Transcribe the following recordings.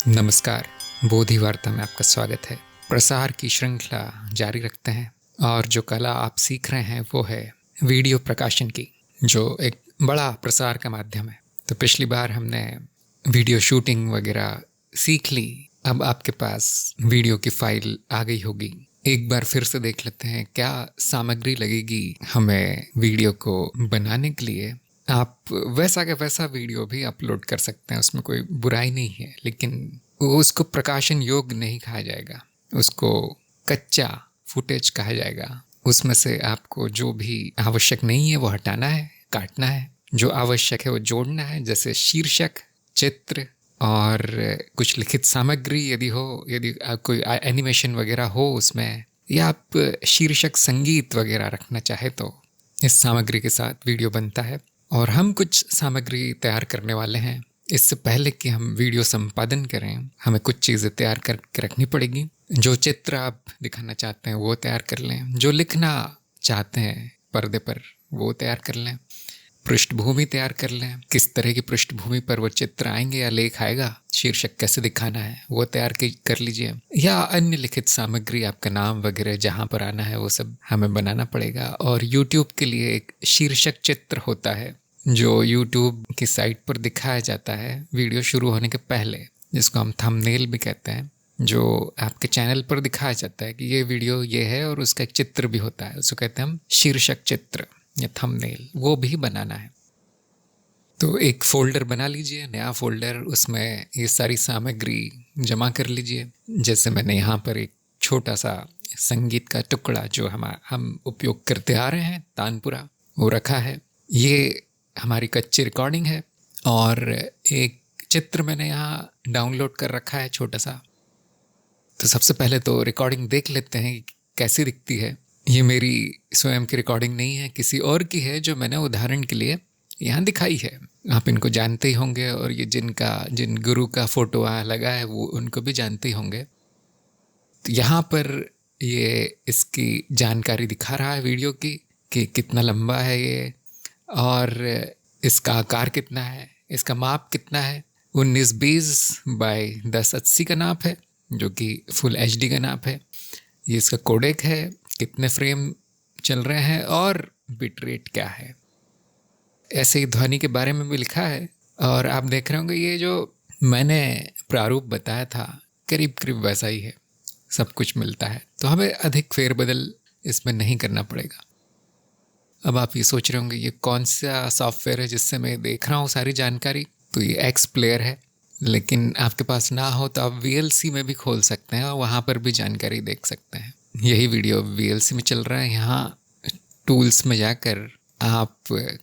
नमस्कार। बोधि वार्ता में आपका स्वागत है। प्रसार की श्रृंखला जारी रखते हैं और जो कला आप सीख रहे हैं वो है वीडियो प्रकाशन की, जो एक बड़ा प्रसार का माध्यम है। तो पिछली बार हमने वीडियो शूटिंग वगैरह सीख ली, अब आपके पास वीडियो की फाइल आ गई होगी। एक बार फिर से देख लेते हैं क्या सामग्री लगेगी हमें वीडियो को बनाने के लिए। आप वैसा का वैसा वीडियो भी अपलोड कर सकते हैं, उसमें कोई बुराई नहीं है, लेकिन उसको प्रकाशन योग्य नहीं कहा जाएगा, उसको कच्चा फुटेज कहा जाएगा। उसमें से आपको जो भी आवश्यक नहीं है वो हटाना है, काटना है, जो आवश्यक है वो जोड़ना है, जैसे शीर्षक, चित्र और कुछ लिखित सामग्री यदि हो, यदि कोई एनिमेशन वगैरह हो उसमें, या आप शीर्षक संगीत वगैरह रखना चाहे तो इस सामग्री के साथ वीडियो बनता है। और हम कुछ सामग्री तैयार करने वाले हैं। इससे पहले कि हम वीडियो संपादन करें, हमें कुछ चीज़ें तैयार करके रखनी पड़ेगी। जो चित्र आप दिखाना चाहते हैं वो तैयार कर लें, जो लिखना चाहते हैं पर्दे पर वो तैयार कर लें, पृष्ठभूमि तैयार कर लें, किस तरह की पृष्ठभूमि पर वो चित्र आएंगे या लेख आएगा, शीर्षक कैसे दिखाना है वो तैयार कर लीजिए, या अन्य लिखित सामग्री, आपका नाम वगैरह जहाँ पर आना है वो सब हमें बनाना पड़ेगा। और यूट्यूब के लिए एक शीर्षक चित्र होता है जो यूट्यूब की साइट पर दिखाया जाता है वीडियो शुरू होने के पहले, जिसको हम थंबनेल भी कहते हैं, जो आपके चैनल पर दिखाया जाता है कि ये वीडियो ये है, और उसका एक चित्र भी होता है, उसको कहते हैं हम शीर्षक चित्र या थंबनेल, वो भी बनाना है। तो एक फ़ोल्डर बना लीजिए, नया फ़ोल्डर, उसमें ये सारी सामग्री जमा कर लीजिए। जैसे मैंने यहाँ पर एक छोटा सा संगीत का टुकड़ा जो हम उपयोग करते आ रहे हैं, तानपुरा, वो रखा है। ये हमारी कच्ची रिकॉर्डिंग है। और एक चित्र मैंने यहाँ डाउनलोड कर रखा है छोटा सा। तो सबसे पहले तो रिकॉर्डिंग देख लेते हैं कि कैसी दिखती है। ये मेरी स्वयं की रिकॉर्डिंग नहीं है, किसी और की है जो मैंने उदाहरण के लिए यहाँ दिखाई है। आप इनको जानते ही होंगे, और ये जिन गुरु का फ़ोटो वहाँ लगा है वो उनको भी जानते ही होंगे। तो यहाँ पर ये इसकी जानकारी दिखा रहा है वीडियो की, कि कितना लंबा है ये, और इसका आकार कितना है, इसका माप कितना है। 1920 बाय 1080 का नाप है, जो कि फुल HD का नाप है। ये इसका कोडेक है, कितने फ्रेम चल रहे हैं और बिट रेट क्या है। ऐसे ही ध्वनि के बारे में भी लिखा है। और आप देख रहे होंगे ये जो मैंने प्रारूप बताया था करीब करीब वैसा ही है, सब कुछ मिलता है, तो हमें अधिक फेरबदल इसमें नहीं करना पड़ेगा। अब आप ये सोच रहे होंगे ये कौन सा सॉफ्टवेयर है जिससे मैं देख रहा हूँ सारी जानकारी। तो ये एक्स प्लेयर है, लेकिन आपके पास ना हो तो आप VLC में भी खोल सकते हैं और वहाँ पर भी जानकारी देख सकते हैं। यही वीडियो VLC में चल रहा है। यहाँ टूल्स में जाकर आप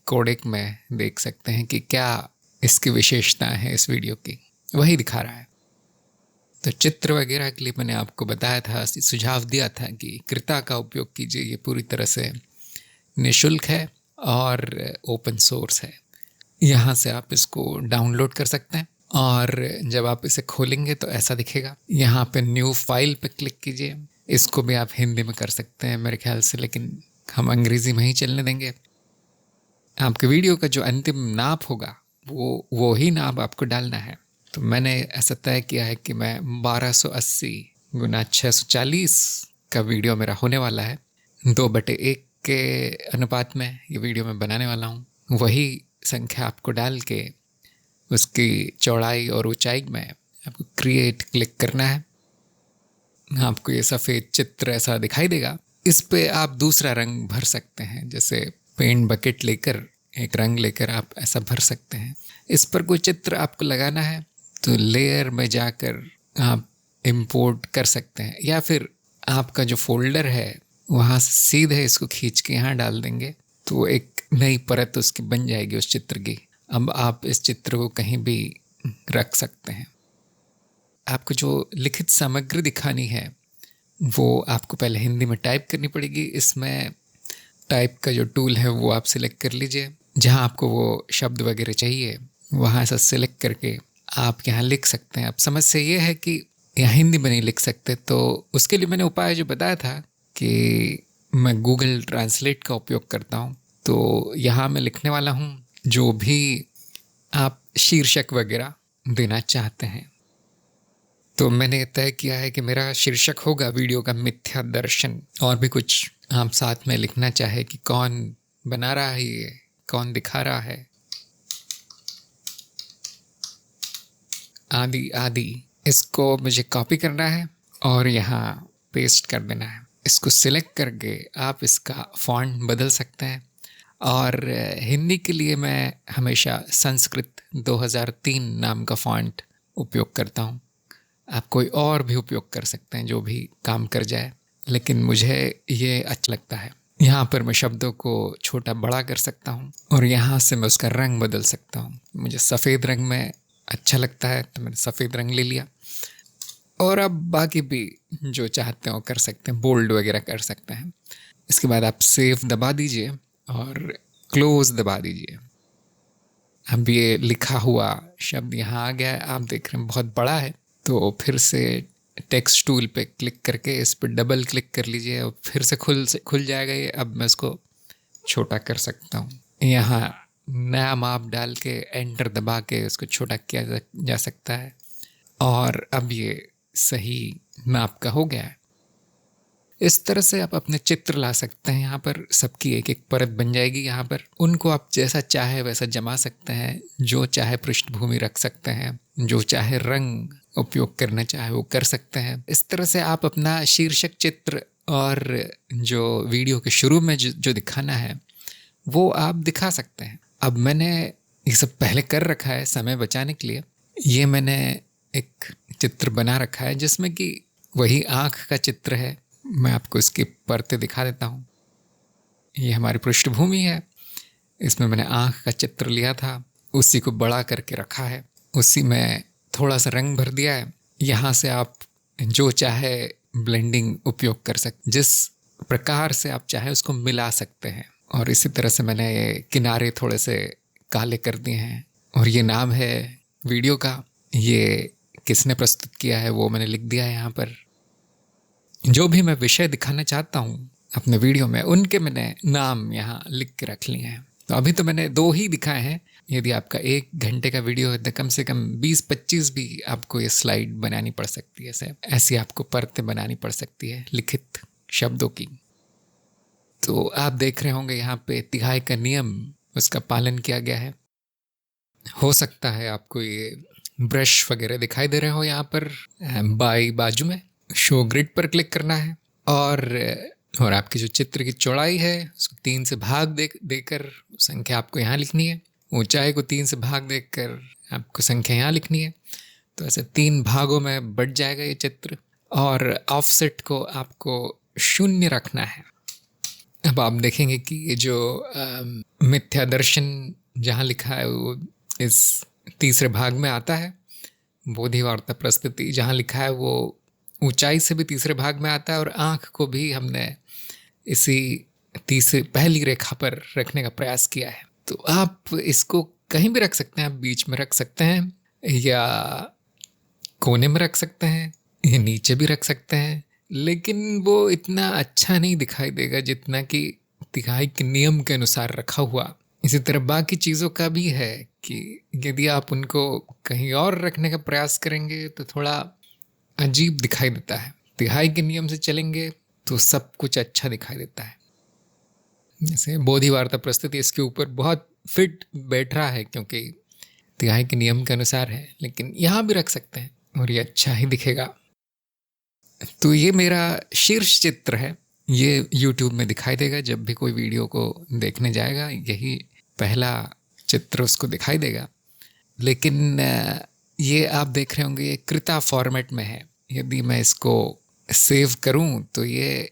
कोडेक में देख सकते हैं कि क्या इसकी विशेषताएं हैं इस वीडियो की, वही दिखा रहा है। तो चित्र वगैरह के लिए मैंने आपको बताया था, सुझाव दिया था कि कृता का उपयोग कीजिए। ये पूरी तरह से निःशुल्क है और ओपन सोर्स है। यहाँ से आप इसको डाउनलोड कर सकते हैं, और जब आप इसे खोलेंगे तो ऐसा दिखेगा। यहाँ पे न्यू फाइल पे क्लिक कीजिए। इसको भी आप हिंदी में कर सकते हैं मेरे ख्याल से, लेकिन हम अंग्रेज़ी में ही चलने देंगे। आपके वीडियो का जो अंतिम नाप होगा वो ही नाप आपको डालना है। तो मैंने ऐसा तय किया है कि मैं 1280 गुना 640 का वीडियो मेरा होने वाला है। 2/1 के अनुपात में ये वीडियो मैं बनाने वाला हूँ। वही संख्या आपको डाल के उसकी चौड़ाई और ऊंचाई में आपको क्रिएट क्लिक करना है। आपको ये सफ़ेद चित्र ऐसा दिखाई देगा। इस पे आप दूसरा रंग भर सकते हैं, जैसे पेंट बकेट लेकर एक रंग लेकर आप ऐसा भर सकते हैं। इस पर कोई चित्र आपको लगाना है तो लेयर में जाकर आप इंपोर्ट कर सकते हैं, या फिर आपका जो फोल्डर है वहाँ से सीधे इसको खींच के यहाँ डाल देंगे तो एक नई परत उसकी बन जाएगी उस चित्र की। अब आप इस चित्र को कहीं भी रख सकते हैं। आपको जो लिखित सामग्री दिखानी है वो आपको पहले हिंदी में टाइप करनी पड़ेगी। इसमें टाइप का जो टूल है वो आप सिलेक्ट कर लीजिए। जहाँ आपको वो शब्द वगैरह चाहिए वहाँ से सिलेक्ट करके आप यहाँ लिख सकते हैं। अब समस्या ये है कि यहाँ हिंदी में नहीं लिख सकते, तो उसके लिए मैंने उपाय जो बताया था कि मैं गूगल ट्रांसलेट का उपयोग करता हूँ। तो यहाँ मैं लिखने वाला हूँ जो भी आप शीर्षक वगैरह देना चाहते हैं। तो मैंने तय किया है कि मेरा शीर्षक होगा वीडियो का मिथ्या दर्शन। और भी कुछ आप साथ में लिखना चाहे कि कौन बना रहा है ये, कौन दिखा रहा है, आदि आदि। इसको मुझे कॉपी करना है और यहाँ पेस्ट कर देना है। इसको सिलेक्ट करके आप इसका फॉन्ट बदल सकते हैं। और हिंदी के लिए मैं हमेशा संस्कृत 2003 नाम का फॉन्ट उपयोग करता हूँ। आप कोई और भी उपयोग कर सकते हैं जो भी काम कर जाए, लेकिन मुझे ये अच्छा लगता है। यहाँ पर मैं शब्दों को छोटा बड़ा कर सकता हूँ और यहाँ से मैं उसका रंग बदल सकता हूँ। मुझे सफ़ेद रंग में अच्छा लगता है तो मैंने सफ़ेद रंग ले लिया। और अब बाकी भी जो चाहते हो कर सकते हैं, बोल्ड वगैरह कर सकते हैं। इसके बाद आप सेव दबा दीजिए और क्लोज दबा दीजिए। अब ये लिखा हुआ शब्द यहाँ आ गया है। आप देख रहे हैं बहुत बड़ा है, तो फिर से टेक्स्ट टूल पे क्लिक करके इस पर डबल क्लिक कर लीजिए और फिर से खुल जाएगा ये। अब मैं इसको छोटा कर सकता हूँ। यहाँ नया माप डाल के एंटर दबा के इसको छोटा किया जा सकता है। और अब ये सही माप का हो गया है। इस तरह से आप अपने चित्र ला सकते हैं। यहाँ पर सबकी एक एक परत बन जाएगी। यहाँ पर उनको आप जैसा चाहे वैसा जमा सकते हैं। जो चाहे पृष्ठभूमि रख सकते हैं, जो चाहे रंग उपयोग करना चाहे वो कर सकते हैं। इस तरह से आप अपना शीर्षक चित्र और जो वीडियो के शुरू में जो दिखाना है वो आप दिखा सकते हैं। अब मैंने ये सब पहले कर रखा है समय बचाने के लिए। ये मैंने एक चित्र बना रखा है जिसमें कि वही आँख का चित्र है। मैं आपको इसकी परतें दिखा देता हूँ। ये हमारी पृष्ठभूमि है। इसमें मैंने आँख का चित्र लिया था, उसी को बड़ा करके रखा है, उसी में थोड़ा सा रंग भर दिया है। यहाँ से आप जो चाहे ब्लेंडिंग उपयोग कर सकते, जिस प्रकार से आप चाहे उसको मिला सकते हैं। और इसी तरह से मैंने किनारे थोड़े से काले कर दिए हैं। और ये नाम है वीडियो का। ये किसने प्रस्तुत किया है वो मैंने लिख दिया है यहाँ पर। जो भी मैं विषय दिखाना चाहता हूँ अपने वीडियो में, उनके मैंने नाम यहाँ लिख के रख लिए हैं। तो अभी तो मैंने 2 ही दिखाए हैं। यदि आपका 1 घंटे का वीडियो है तो कम से कम 20-25 भी आपको ये स्लाइड बनानी पड़ सकती है। ऐसी आपको परतें बनानी पड़ सकती है लिखित शब्दों की। तो आप देख रहे होंगे यहाँ पे तिहाई का नियम, उसका पालन किया गया है। हो सकता है आपको ये ब्रश वगैरह दिखाई दे रहे हो। यहाँ पर बाजू में शो ग्रिड पर क्लिक करना है और आपकी जो चित्र की चौड़ाई है उसको 3 से भाग देकर संख्या आपको यहाँ लिखनी है। ऊंचाई को 3 से भाग देकर आपको संख्या यहाँ लिखनी है। तो ऐसे 3 भागों में बट जाएगा ये चित्र। और ऑफसेट को आपको 0 रखना है। अब आप देखेंगे कि ये जो मिथ्या दर्शन जहाँ लिखा है वो इस तीसरे भाग में आता है। बोधिवार्ता प्रस्तुति जहाँ लिखा है वो ऊंचाई से भी तीसरे भाग में आता है। और आँख को भी हमने इसी पहली रेखा पर रखने का प्रयास किया है। तो आप इसको कहीं भी रख सकते हैं। आप बीच में रख सकते हैं या कोने में रख सकते हैं या नीचे भी रख सकते हैं, लेकिन वो इतना अच्छा नहीं दिखाई देगा जितना कि तिहाई के नियम के अनुसार रखा हुआ। इसी तरह बाकी चीज़ों का भी है कि यदि आप उनको कहीं और रखने का प्रयास करेंगे तो थोड़ा अजीब दिखाई देता है। तिहाई के नियम से चलेंगे तो सब कुछ अच्छा दिखाई देता है। जैसे बोधिवार्ता प्रस्तुति इसके ऊपर बहुत फिट बैठ रहा है क्योंकि तिहाई के नियम के अनुसार है, लेकिन यहाँ भी रख सकते हैं और ये अच्छा ही दिखेगा। तो ये मेरा शीर्ष चित्र है। ये YouTube में दिखाई देगा जब भी कोई वीडियो को देखने जाएगा, यही पहला चित्र उसको दिखाई देगा। लेकिन ये आप देख रहे होंगे ये कृता फॉर्मेट में है। यदि मैं इसको सेव करूं तो ये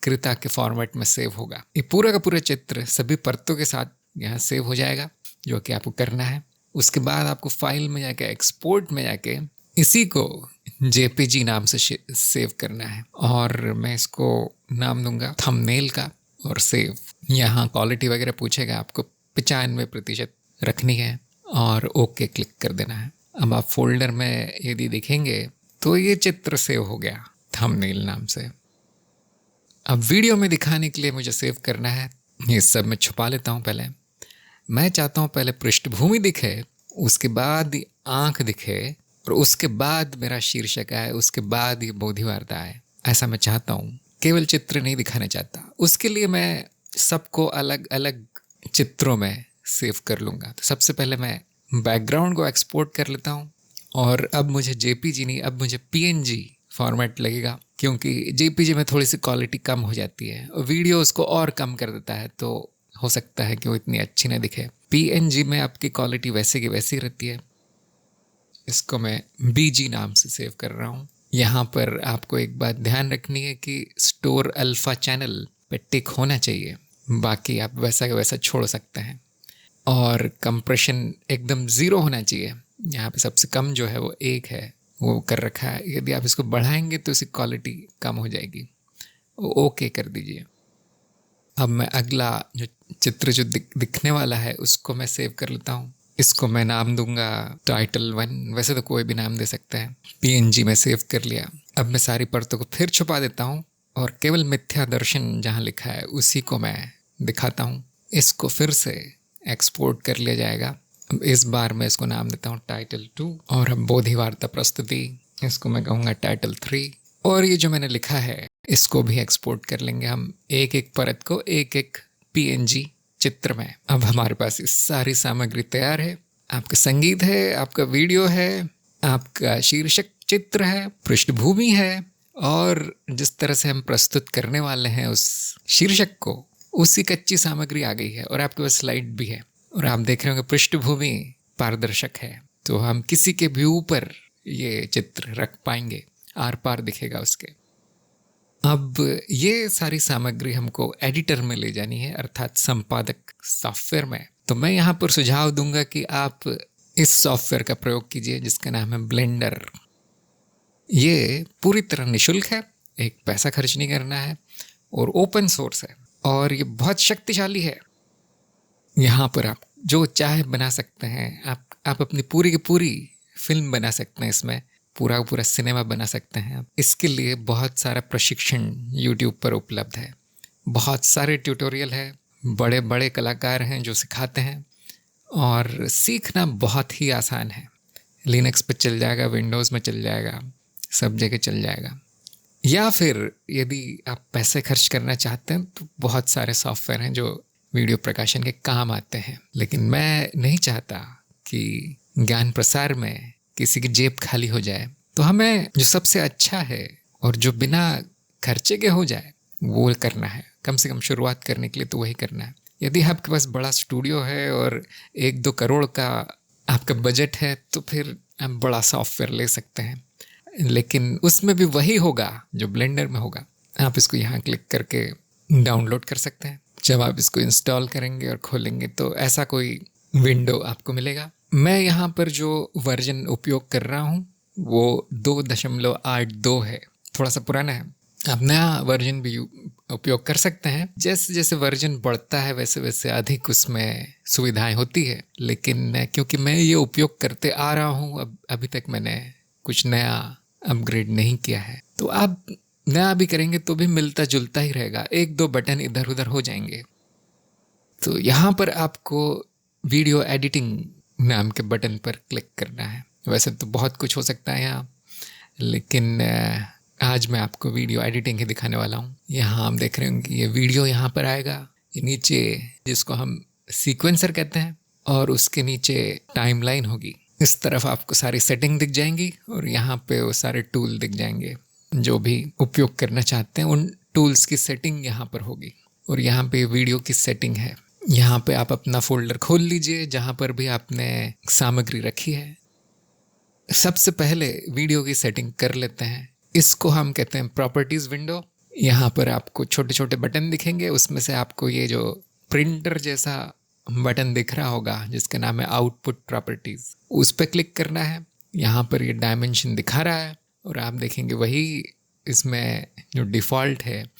कृता के फॉर्मेट में सेव होगा। ये पूरा का पूरा चित्र सभी परतों के साथ यहाँ सेव हो जाएगा, जो कि आपको करना है। उसके बाद आपको फाइल में जाके एक्सपोर्ट में जाके इसी को JPG नाम से सेव करना है। और मैं इसको नाम दूंगा थंबनेल का और सेव। यहाँ क्वालिटी वगैरह पूछेगा, आपको 95% रखनी है और ओके क्लिक कर देना है। अब आप फोल्डर में यदि देखेंगे तो ये चित्र सेव हो गया थंबनेल नाम से। अब वीडियो में दिखाने के लिए मुझे सेव करना है। ये सब मैं छुपा लेता हूँ। पहले मैं चाहता हूँ पहले पृष्ठभूमि दिखे, उसके बाद आँख दिखे और उसके बाद मेरा शीर्षक आए, उसके बाद ये बोधिवार्ता आए। ऐसा मैं चाहता हूँ, केवल चित्र नहीं दिखाना चाहता। उसके लिए मैं सबको अलग अलग चित्रों में सेव कर लूँगा। तो सबसे पहले मैं बैकग्राउंड को एक्सपोर्ट कर लेता हूँ, और अब मुझे जेपीजी नहीं, अब मुझे पीएनजी फॉर्मेट लगेगा, क्योंकि जेपीजी में थोड़ी सी क्वालिटी कम हो जाती है और वीडियो उसको और कम कर देता है, तो हो सकता है कि वो इतनी अच्छी ना दिखे। पीएनजी में आपकी क्वालिटी वैसे की वैसी रहती है। इसको मैं बीजी नाम से सेव कर रहा हूँ। यहाँ पर आपको एक बात ध्यान रखनी है कि स्टोर अल्फा चैनल पे टिक होना चाहिए, बाकी आप वैसा का वैसा छोड़ सकते हैं। और कंप्रेशन एकदम ज़ीरो होना चाहिए। यहाँ पे सबसे कम जो है वो 1 है, वो कर रखा है। यदि आप इसको बढ़ाएंगे तो इसकी क्वालिटी कम हो जाएगी, ओके कर दीजिए। अब मैं अगला जो चित्र जो दिखने वाला है उसको मैं सेव कर लेता हूँ। इसको मैं नाम दूंगा टाइटल 1, वैसे तो कोई भी नाम दे सकते हैं। पीएनजी में सेव कर लिया। अब मैं सारी परतों को फिर छुपा देता हूँ और केवल मिथ्या दर्शन जहाँ लिखा है उसी को मैं दिखाता हूँ। इसको फिर से एक्सपोर्ट कर लिया जाएगा। अब इस बार मैं इसको नाम देता हूँ टाइटल 2, और अब बोधिवार्ता प्रस्तुति, इसको मैं कहूँगा टाइटल 3। और ये जो मैंने लिखा है इसको भी एक्सपोर्ट कर लेंगे हम, एक एक परत को एक एक पीएनजी चित्र में। अब हमारे पास इस सारी सामग्री तैयार है। आपका संगीत है, आपका वीडियो है, आपका शीर्षक चित्र है, पृष्ठभूमि है, और जिस तरह से हम प्रस्तुत करने वाले हैं उस शीर्षक को, उसी कच्ची सामग्री आ गई है। और आपके पास स्लाइड भी है, और आप देख रहे होंगे पृष्ठभूमि पारदर्शक है, तो हम किसी के भी ऊपर ये चित्र रख पाएंगे, आर पार दिखेगा उसके। अब ये सारी सामग्री हमको एडिटर में ले जानी है, अर्थात संपादक सॉफ्टवेयर में। तो मैं यहाँ पर सुझाव दूंगा कि आप इस सॉफ्टवेयर का प्रयोग कीजिए जिसका नाम है ब्लेंडर। ये पूरी तरह निःशुल्क है, एक पैसा खर्च नहीं करना है, और ओपन सोर्स है, और ये बहुत शक्तिशाली है। यहाँ पर आप जो चाहे बना सकते हैं। आप अपनी पूरी की पूरी फिल्म बना सकते हैं, इसमें पूरा पूरा सिनेमा बना सकते हैं। इसके लिए बहुत सारा प्रशिक्षण यूट्यूब पर उपलब्ध है, बहुत सारे ट्यूटोरियल है, बड़े बड़े कलाकार हैं जो सिखाते हैं, और सीखना बहुत ही आसान है। लिनक्स पे चल जाएगा, विंडोज़ में चल जाएगा, सब जगह चल जाएगा। या फिर यदि आप पैसे खर्च करना चाहते हैं तो बहुत सारे सॉफ्टवेयर हैं जो वीडियो प्रकाशन के काम आते हैं। लेकिन मैं नहीं चाहता कि ज्ञान प्रसार में किसी की जेब खाली हो जाए, तो हमें जो सबसे अच्छा है और जो बिना खर्चे के हो जाए वो करना है। कम से कम शुरुआत करने के लिए तो वही करना है। यदि आपके पास बड़ा स्टूडियो है और 1-2 करोड़ का आपका बजट है तो फिर आप बड़ा सॉफ्टवेयर ले सकते हैं, लेकिन उसमें भी वही होगा जो ब्लेंडर में होगा। आप इसको यहाँ क्लिक करके डाउनलोड कर सकते हैं। जब आप इसको इंस्टॉल करेंगे और खोलेंगे तो ऐसा कोई विंडो आपको मिलेगा। मैं यहाँ पर जो वर्जन उपयोग कर रहा हूँ वो 2.82 है, थोड़ा सा पुराना है। आप नया वर्जन भी उपयोग कर सकते हैं। जैसे जैसे वर्जन बढ़ता है वैसे वैसे अधिक उसमें सुविधाएं होती है, लेकिन क्योंकि मैं ये उपयोग करते आ रहा हूँ, अभी तक मैंने कुछ नया अपग्रेड नहीं किया है। तो आप नया भी करेंगे तो भी मिलता जुलता ही रहेगा, 1-2 बटन इधर उधर हो जाएंगे। तो यहाँ पर आपको वीडियो एडिटिंग नाम के बटन पर क्लिक करना है। वैसे तो बहुत कुछ हो सकता है यहाँ, लेकिन आज मैं आपको वीडियो एडिटिंग ही दिखाने वाला हूँ। यहाँ हम देख रहे होंगे ये वीडियो यहाँ पर आएगा, ये नीचे जिसको हम सीक्वेंसर कहते हैं, और उसके नीचे टाइमलाइन होगी। इस तरफ आपको सारी सेटिंग दिख जाएंगी, और यहाँ पे वो सारे टूल दिख जाएंगे। जो भी उपयोग करना चाहते हैं उन टूल्स की सेटिंग यहाँ पर होगी, और यहाँ पे वीडियो की सेटिंग है। यहाँ पे आप अपना फोल्डर खोल लीजिए जहाँ पर भी आपने सामग्री रखी है। सबसे पहले वीडियो की सेटिंग कर लेते हैं। इसको हम कहते हैं प्रॉपर्टीज़ विंडो। यहाँ पर आपको छोटे छोटे बटन दिखेंगे, उसमें से आपको ये जो प्रिंटर जैसा बटन दिख रहा होगा जिसका नाम है आउटपुट प्रॉपर्टीज़, उस पर क्लिक करना है। यहाँ पर ये डायमेंशन दिखा रहा है, और आप देखेंगे वही इसमें जो डिफ़ॉल्ट है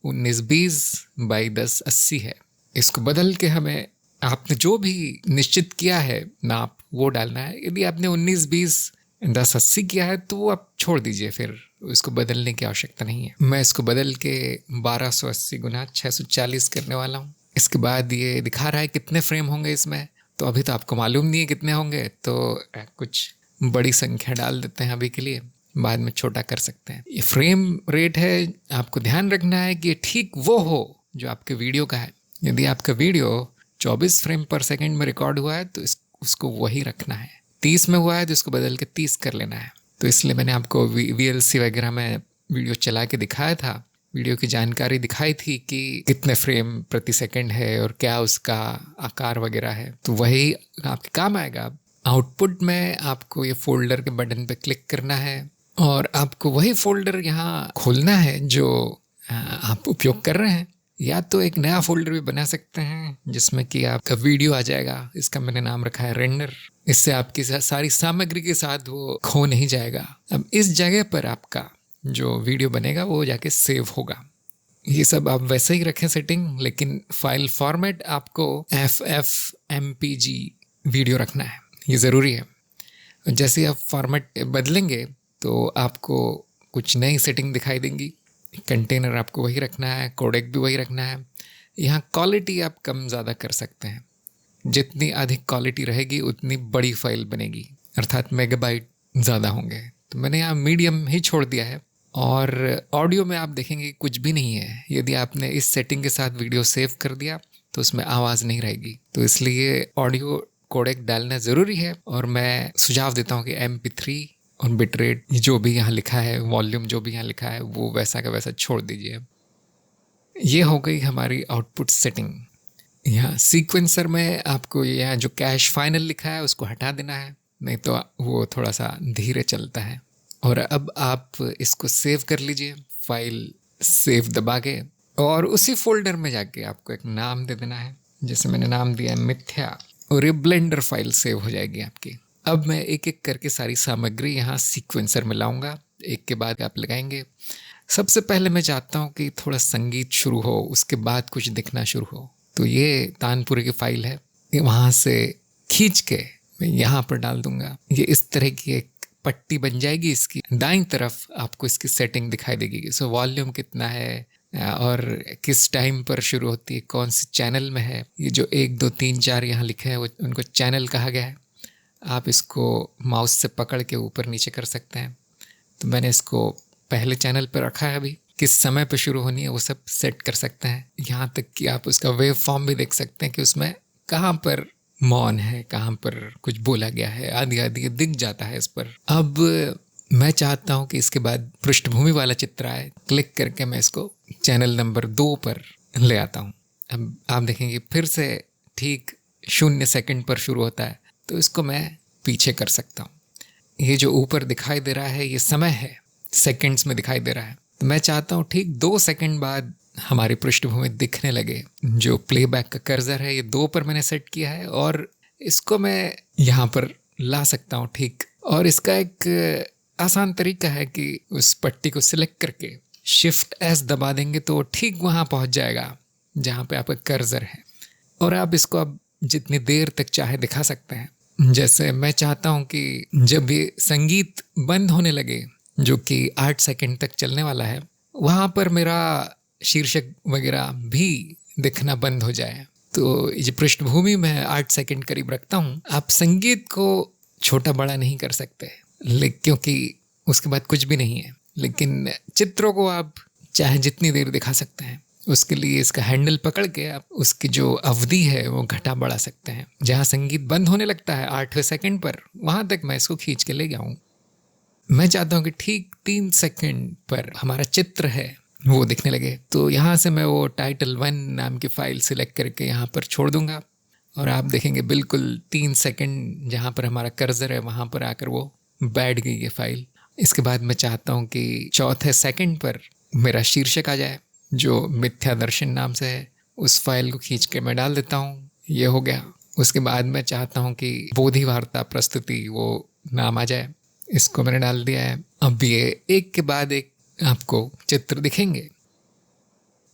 1920x1080 है। इसको बदल के हमें आपने जो भी निश्चित किया है नाप वो डालना है। यदि आपने 1920x1080 किया है तो वो आप छोड़ दीजिए, फिर इसको बदलने की आवश्यकता नहीं है। मैं इसको बदल के 1280x640 करने वाला हूँ। इसके बाद ये दिखा रहा है कितने फ्रेम होंगे इसमें, तो अभी तो आपको मालूम नहीं है कितने होंगे, तो कुछ बड़ी संख्या डाल देते हैं अभी के लिए, बाद में छोटा कर सकते हैं। ये फ्रेम रेट है, आपको ध्यान रखना है कि ठीक वो हो जो आपके वीडियो का है। यदि आपका वीडियो 24 फ्रेम पर सेकंड में रिकॉर्ड हुआ है तो उसको वही रखना है। 30 में हुआ है तो इसको बदल के 30 कर लेना है। तो इसलिए मैंने आपको VLC वगैरह में वीडियो चला के दिखाया था, वीडियो की जानकारी दिखाई थी कि कितने फ्रेम प्रति सेकंड है और क्या उसका आकार वगैरह है। तो वही आपके काम आएगा। आउटपुट में आपको ये फोल्डर के बटन पे क्लिक करना है और आपको वही फोल्डर यहाँ खोलना है जो आप उपयोग कर रहे हैं। या तो एक नया फोल्डर भी बना सकते हैं जिसमें कि आपका वीडियो आ जाएगा। इसका मैंने नाम रखा है रेंडर। इससे आपकी सारी सामग्री के साथ वो खो नहीं जाएगा। अब इस जगह पर आपका जो वीडियो बनेगा वो जाके सेव होगा। ये सब आप वैसे ही रखें सेटिंग, लेकिन फाइल फॉर्मेट आपको FFmpeg वीडियो रखना है, ये ज़रूरी है। जैसे आप फॉर्मेट बदलेंगे तो आपको कुछ नई सेटिंग दिखाई देंगी। कंटेनर आपको वही रखना है, कोडेक भी वही रखना है। यहाँ क्वालिटी आप कम ज़्यादा कर सकते हैं। जितनी अधिक क्वालिटी रहेगी उतनी बड़ी फाइल बनेगी, अर्थात मेगाबाइट ज़्यादा होंगे। तो मैंने यहाँ मीडियम ही छोड़ दिया है। और ऑडियो में आप देखेंगे कुछ भी नहीं है। यदि आपने इस सेटिंग के साथ वीडियो सेव कर दिया तो उसमें आवाज़ नहीं रहेगी। तो इसलिए ऑडियो कोडेक डालना ज़रूरी है। और मैं सुझाव देता हूँ कि MP3 और बिटरेट जो भी यहाँ लिखा है, वॉल्यूम जो भी यहाँ लिखा है, वो वैसा का वैसा छोड़ दीजिए। ये हो गई हमारी आउटपुट सेटिंग। यहाँ सीक्वेंसर में आपको यहाँ जो कैश फाइनल लिखा है उसको हटा देना है, नहीं तो वो थोड़ा सा धीरे चलता है। और अब आप इसको सेव कर लीजिए, फाइल सेव दबा के, और उसी फोल्डर में जाके आपको एक नाम दे देना है। जैसे मैंने नाम दिया मिथ्या, और ये ब्लेंडर फाइल सेव हो जाएगी आपकी। अब मैं एक एक करके सारी सामग्री यहाँ सीक्वेंसर में लाऊंगा, एक के बाद आप लगाएंगे। सबसे पहले मैं चाहता हूँ कि थोड़ा संगीत शुरू हो, उसके बाद कुछ दिखना शुरू हो। तो ये तानपुरे की फाइल है, ये वहाँ से खींच के मैं यहाँ पर डाल दूंगा। ये इस तरह की एक पट्टी बन जाएगी। इसकी दाईं तरफ आपको इसकी सेटिंग दिखाई देगी। सो वॉल्यूम कितना है और किस टाइम पर शुरू होती है, कौन सी चैनल में है। ये जो 1 2 3 4 यहाँ लिखे हैं वो उनको चैनल कहा गया है। आप इसको माउस से पकड़ के ऊपर नीचे कर सकते हैं। तो मैंने इसको पहले चैनल पर रखा है। अभी किस समय पर शुरू होनी है वो सब सेट कर सकते हैं। यहाँ तक कि आप उसका वेव फॉर्म भी देख सकते हैं कि उसमें कहाँ पर मौन है, कहाँ पर कुछ बोला गया है, आदि आदि दिख जाता है इस पर। अब मैं चाहता हूँ कि इसके बाद पृष्ठभूमि वाला चित्र आए। क्लिक करके मैं इसको चैनल नंबर 2 पर ले आता हूँ। अब आप देखेंगे फिर से ठीक 0 सेकंड पर शुरू होता है। तो इसको मैं पीछे कर सकता हूँ। ये जो ऊपर दिखाई दे रहा है ये समय है, सेकंड्स में दिखाई दे रहा है। तो मैं चाहता हूँ ठीक 2 सेकंड बाद हमारी पृष्ठभूमि दिखने लगे। जो प्लेबैक का कर्सर है ये 2 पर मैंने सेट किया है और इसको मैं यहाँ पर ला सकता हूँ ठीक। और इसका एक आसान तरीका है कि उस पट्टी को सिलेक्ट करके Shift S दबा देंगे तो ठीक वहाँ पहुँच जाएगा जहाँ पे आपका कर्सर है। और आप इसको अब जितनी देर तक चाहे दिखा सकते हैं। जैसे मैं चाहता हूँ कि जब ये संगीत बंद होने लगे, जो कि 8 सेकंड तक चलने वाला है, वहाँ पर मेरा शीर्षक वगैरह भी दिखना बंद हो जाए। तो ये पृष्ठभूमि में 8 सेकंड करीब रखता हूँ। आप संगीत को छोटा बड़ा नहीं कर सकते क्योंकि उसके बाद कुछ भी नहीं है, लेकिन चित्रों को आप चाहे जितनी देर दिखा सकते हैं। उसके लिए इसका हैंडल पकड़ के आप उसकी जो अवधि है वो घटा बढ़ा सकते हैं। जहाँ संगीत बंद होने लगता है 8वें सेकंड पर, वहाँ तक मैं इसको खींच के ले जाऊँ। मैं चाहता हूँ कि ठीक 3 सेकंड पर हमारा चित्र है वो दिखने लगे। तो यहाँ से मैं वो टाइटल 1 नाम की फाइल सिलेक्ट करके यहाँ पर छोड़ दूंगा और आप देखेंगे बिल्कुल 3 सेकंड जहाँ पर हमारा कर्सर है वहाँ पर आकर वो बैठ गई ये फाइल। इसके बाद मैं चाहता हूँ कि 4थे सेकंड पर मेरा शीर्षक आ जाए जो मिथ्या दर्शन नाम से है। उस फाइल को खींच के मैं डाल देता हूँ, ये हो गया। उसके बाद मैं चाहता हूँ कि बोधि वार्ता प्रस्तुति वो नाम आ जाए, इसको मैंने डाल दिया है। अब ये एक के बाद एक आपको चित्र दिखेंगे।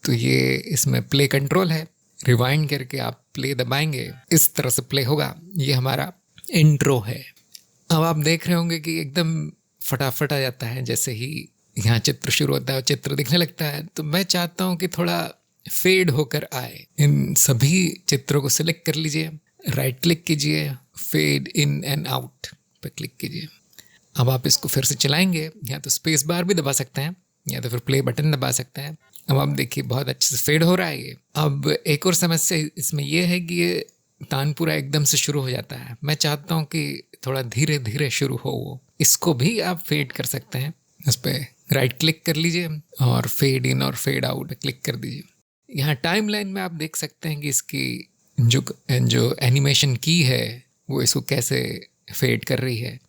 तो ये इसमें प्ले कंट्रोल है, रिवाइंड करके आप प्ले दबाएंगे, इस तरह से प्ले होगा। ये हमारा इंट्रो है। अब आप देख रहे होंगे कि एकदम फटाफट आ जाता है जैसे ही यहाँ चित्र शुरू होता है और चित्र दिखने लगता है। तो मैं चाहता हूँ कि थोड़ा फेड होकर आए। इन सभी चित्रों को सिलेक्ट कर लीजिए, राइट क्लिक कीजिए, फेड इन एंड आउट पर क्लिक कीजिए। अब आप इसको फिर से चलाएंगे, या तो स्पेस बार भी दबा सकते हैं या तो फिर प्ले बटन दबा सकते हैं। अब आप देखिए बहुत अच्छे से फेड हो रहा है ये। अब एक और समस्या इसमें यह है कि ये तानपुरा एकदम से शुरू हो जाता है। मैं चाहता हूँ कि थोड़ा धीरे धीरे शुरू हो वो, इसको भी आप फेड कर सकते हैं। इस पर राइट क्लिक कर लीजिए और फेड इन और फेड आउट क्लिक कर दीजिए। यहाँ टाइमलाइन में आप देख सकते हैं कि इसकी जो एनिमेशन की है वो इसको कैसे फेड कर रही है।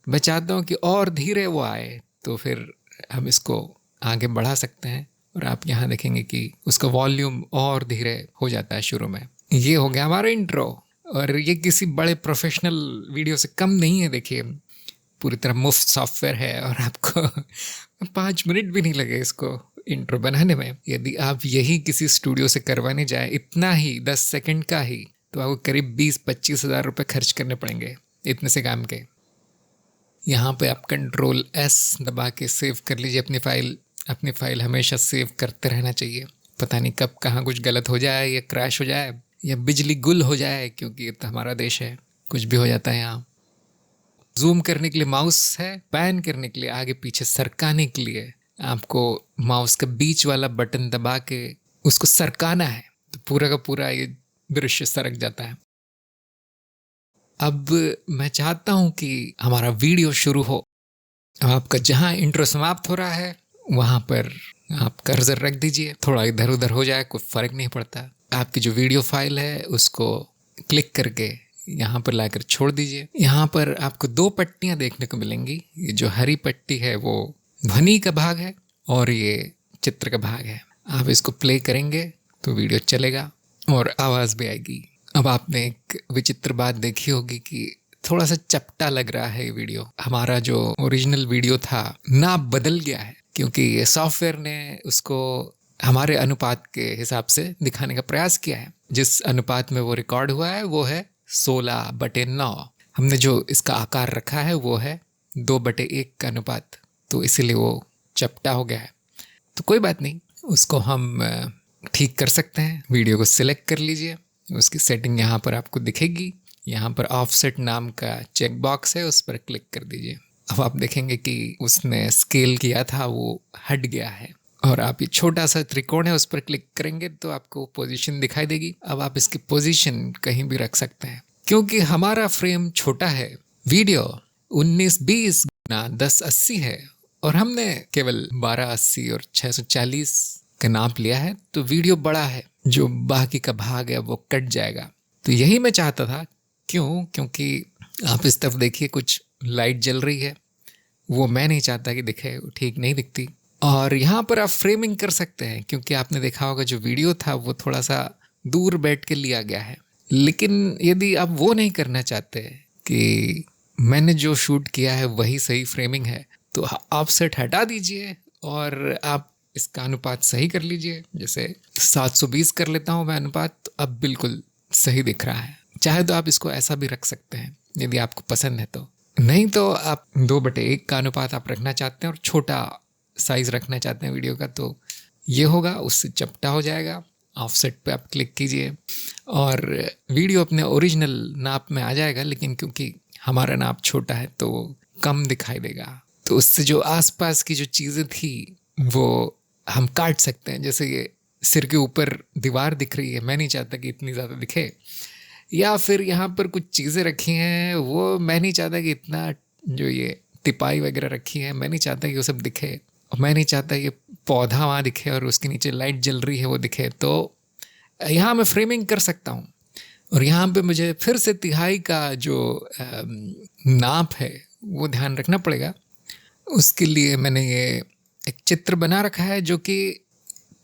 मैं चाहता हूँ कि और धीरे वो आए, तो फिर हम इसको आगे बढ़ा सकते हैं और आप यहाँ देखेंगे कि उसका वॉल्यूम और धीरे हो जाता है शुरू में। ये हो गया हमारा इंट्रो, और ये किसी बड़े प्रोफेशनल वीडियो से कम नहीं है। देखिए पूरी तरह मुफ्त सॉफ्टवेयर है और आपको 5 मिनट भी नहीं लगे इसको इंट्रो बनाने में। यदि आप यही किसी स्टूडियो से करवाने जाए, इतना ही 10 सेकंड का ही, तो आपको करीब 20-25 हज़ार रुपये खर्च करने पड़ेंगे इतने से काम के। यहाँ पे आप Ctrl+S दबा के सेव कर लीजिए अपनी फ़ाइल। अपनी फ़ाइल हमेशा सेव करते रहना चाहिए। पता नहीं कब कहाँ कुछ गलत हो जाए या क्रैश हो जाए या बिजली गुल हो जाए, क्योंकि ये तो हमारा देश है, कुछ भी हो जाता है यहाँ। जूम करने के लिए माउस है, पैन करने के लिए, आगे पीछे सरकाने के लिए आपको माउस का बीच वाला बटन दबा के उसको सरकाना है, तो पूरा का पूरा ये दृश्य सरक जाता है। अब मैं चाहता हूँ कि हमारा वीडियो शुरू हो। आपका जहाँ इंट्रो समाप्त हो रहा है वहाँ पर आप कर्सर रख दीजिए, थोड़ा इधर उधर हो जाए कोई फ़र्क नहीं पड़ता। आपकी जो वीडियो फाइल है उसको क्लिक करके यहाँ पर लाकर छोड़ दीजिए। यहाँ पर आपको 2 पट्टियाँ देखने को मिलेंगी। ये जो हरी पट्टी है वो ध्वनि का भाग है और ये चित्र का भाग है। आप इसको प्ले करेंगे तो वीडियो चलेगा और आवाज़ भी आएगी। अब आपने एक विचित्र बात देखी होगी कि थोड़ा सा चपटा लग रहा है ये वीडियो। हमारा जो ओरिजिनल वीडियो था ना बदल गया है, क्योंकि ये सॉफ्टवेयर ने उसको हमारे अनुपात के हिसाब से दिखाने का प्रयास किया है। जिस अनुपात में वो रिकॉर्ड हुआ है वो है 16/9। हमने जो इसका आकार रखा है वो है 2/1 का अनुपात, तो इसीलिए वो चपटा हो गया है। तो कोई बात नहीं, उसको हम ठीक कर सकते हैं। वीडियो को सिलेक्ट कर लीजिए, उसकी सेटिंग यहाँ पर आपको दिखेगी। यहाँ पर ऑफसेट नाम का चेक बॉक्स है, उस पर क्लिक कर दीजिए। अब आप देखेंगे कि उसने स्केल किया था वो हट गया है। और आप ये छोटा सा त्रिकोण है उस पर क्लिक करेंगे तो आपको पोजीशन दिखाई देगी। अब आप इसकी पोजीशन कहीं भी रख सकते हैं। क्योंकि हमारा फ्रेम छोटा है, वीडियो 1920 × 1080 है और हमने केवल 1280 और 640 का नाप लिया है, तो वीडियो बड़ा है, जो बाकी का भाग है वो कट जाएगा। तो यही मैं चाहता था। क्योंकि आप इस तरफ देखिए कुछ लाइट जल रही है, वो मैं नहीं चाहता कि दिखे, वो ठीक नहीं दिखती। और यहाँ पर आप फ्रेमिंग कर सकते हैं, क्योंकि आपने देखा होगा जो वीडियो था वो थोड़ा सा दूर बैठ के लिया गया है। लेकिन यदि आप वो नहीं करना चाहते कि मैंने जो शूट किया है वही सही फ्रेमिंग है, तो ऑफसेट हटा दीजिए और आप इसका अनुपात सही कर लीजिए। जैसे 720 कर लेता हूँ मैं अनुपात, तो अब बिल्कुल सही दिख रहा है। चाहे तो आप इसको ऐसा भी रख सकते हैं यदि आपको पसंद है तो। नहीं तो आप 2/1 का अनुपात आप रखना चाहते हैं और छोटा साइज़ रखना चाहते हैं वीडियो का, तो ये होगा, उससे चपटा हो जाएगा। ऑफसेट पे आप क्लिक कीजिए और वीडियो अपने ओरिजिनल नाप में आ जाएगा। लेकिन क्योंकि हमारा नाप छोटा है तो कम दिखाई देगा, तो उससे जो आसपास की जो चीज़ें थी वो हम काट सकते हैं। जैसे ये सिर के ऊपर दीवार दिख रही है, मैं नहीं चाहता कि इतनी ज़्यादा दिखे। या फिर यहाँ पर कुछ चीज़ें रखी हैं, वो मैं नहीं चाहता कि इतना, जो ये तिपाई वगैरह रखी है, मैं नहीं चाहता कि वो सब दिखे। और मैं नहीं चाहता ये पौधा वहाँ दिखे और उसके नीचे लाइट जल रही है वो दिखे। तो यहाँ मैं फ्रेमिंग कर सकता हूँ। और यहाँ पे मुझे फिर से तिहाई का जो नाप है वो ध्यान रखना पड़ेगा। उसके लिए मैंने ये एक चित्र बना रखा है जो कि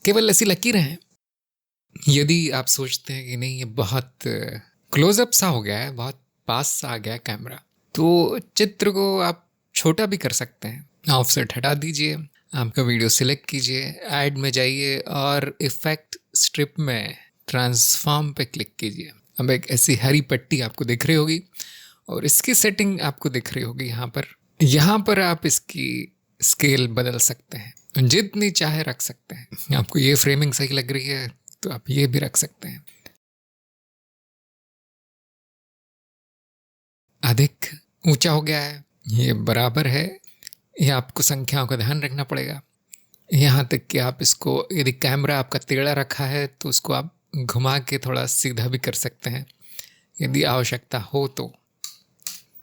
केवल ऐसी लकीरें हैं। यदि आप सोचते हैं कि नहीं ये बहुत क्लोजअप सा हो गया है, बहुत पास सा आ गया है कैमरा, तो चित्र को आप छोटा भी कर सकते हैं। ऑफसेट हटा दीजिए, आपका वीडियो सिलेक्ट कीजिए, ऐड में जाइए और इफेक्ट स्ट्रिप में ट्रांसफॉर्म पे क्लिक कीजिए। अब एक ऐसी हरी पट्टी आपको दिख रही होगी और इसकी सेटिंग आपको दिख रही होगी यहाँ पर आप इसकी स्केल बदल सकते हैं, जितनी चाहे रख सकते हैं। आपको ये फ्रेमिंग सही लग रही है तो आप ये भी रख सकते हैं। अधिक ऊंचा हो गया है, ये बराबर है, ये आपको संख्याओं का ध्यान रखना पड़ेगा। यहाँ तक कि आप इसको, यदि कैमरा आपका टेढ़ा रखा है तो उसको आप घुमा के थोड़ा सीधा भी कर सकते हैं यदि आवश्यकता हो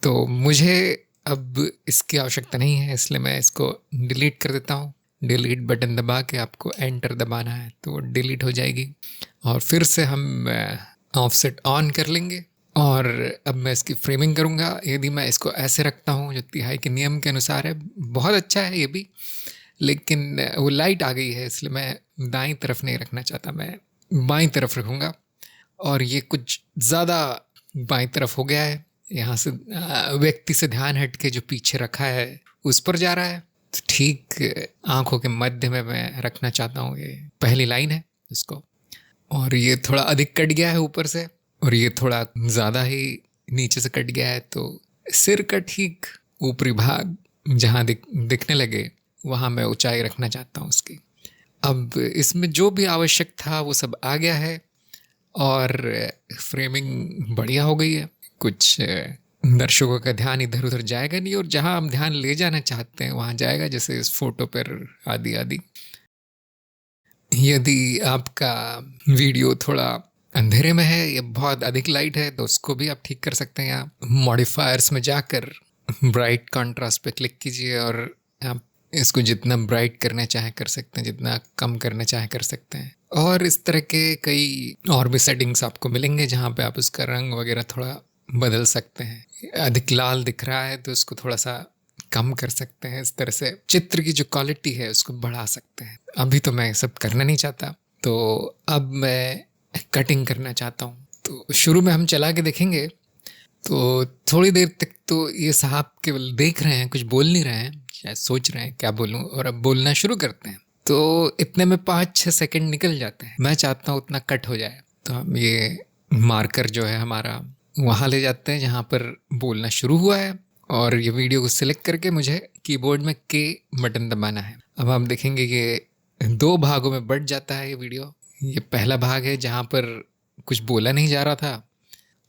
तो मुझे अब इसकी आवश्यकता नहीं है, इसलिए मैं इसको डिलीट कर देता हूँ। डिलीट बटन दबा के आपको एंटर दबाना है तो डिलीट हो जाएगी। और फिर से हम ऑफसेट ऑन कर लेंगे और अब मैं इसकी फ्रेमिंग करूँगा। यदि मैं इसको ऐसे रखता हूँ जो तिहाई के नियम के अनुसार है, बहुत अच्छा है ये भी, लेकिन वो लाइट आ गई है इसलिए मैं दाईं तरफ नहीं रखना चाहता, मैं बाईं तरफ रखूँगा। और ये कुछ ज़्यादा बाईं तरफ हो गया है, यहाँ से व्यक्ति से ध्यान हट के जो पीछे रखा है उस पर जा रहा है। तो ठीक आंखों के मध्य में मैं रखना चाहता हूँ, ये पहली लाइन है इसको। और ये थोड़ा अधिक कट गया है ऊपर से, और ये थोड़ा ज़्यादा ही नीचे से कट गया है, तो सिर का ठीक ऊपरी भाग जहाँ दिखने लगे वहाँ मैं ऊंचाई रखना चाहता हूँ उसकी। अब इसमें जो भी आवश्यक था वो सब आ गया है और फ्रेमिंग बढ़िया हो गई है। कुछ दर्शकों का ध्यान इधर उधर जाएगा नहीं और जहाँ हम ध्यान ले जाना चाहते हैं वहाँ जाएगा, जैसे इस फोटो पर आदि आदि। यदि आपका वीडियो थोड़ा अंधेरे में है या बहुत अधिक लाइट है तो उसको भी आप ठीक कर सकते हैं। आप मॉडिफायर्स में जाकर ब्राइट कॉन्ट्रास्ट पे क्लिक कीजिए और आप इसको जितना ब्राइट करना चाहे कर सकते हैं, जितना कम करना चाहे कर सकते हैं। और इस तरह के कई और भी सेटिंग्स आपको मिलेंगे जहाँ पे आप उसका रंग वगैरह थोड़ा बदल सकते हैं। अधिक लाल दिख रहा है तो उसको थोड़ा सा कम कर सकते हैं। इस तरह से चित्र की जो क्वालिटी है उसको बढ़ा सकते हैं। अभी तो मैं सब करना नहीं चाहता, तो अब मैं कटिंग करना चाहता हूँ। तो शुरू में हम चला के देखेंगे तो थोड़ी देर तक तो ये साहब केवल देख रहे हैं, कुछ बोल नहीं रहे हैं, शायद सोच रहे हैं क्या बोलूं, और अब बोलना शुरू करते हैं। तो इतने में 5-6 सेकंड निकल जाते हैं। मैं चाहता हूँ उतना कट हो जाए, तो हम ये मार्कर जो है हमारा वहाँ ले जाते हैं जहाँ पर बोलना शुरू हुआ है, और ये वीडियो को सिलेक्ट करके मुझे कीबोर्ड में के बटन दबाना है। अब हम देखेंगे कि 2 भागों में बढ़ जाता है ये वीडियो। ये पहला भाग है जहाँ पर कुछ बोला नहीं जा रहा था,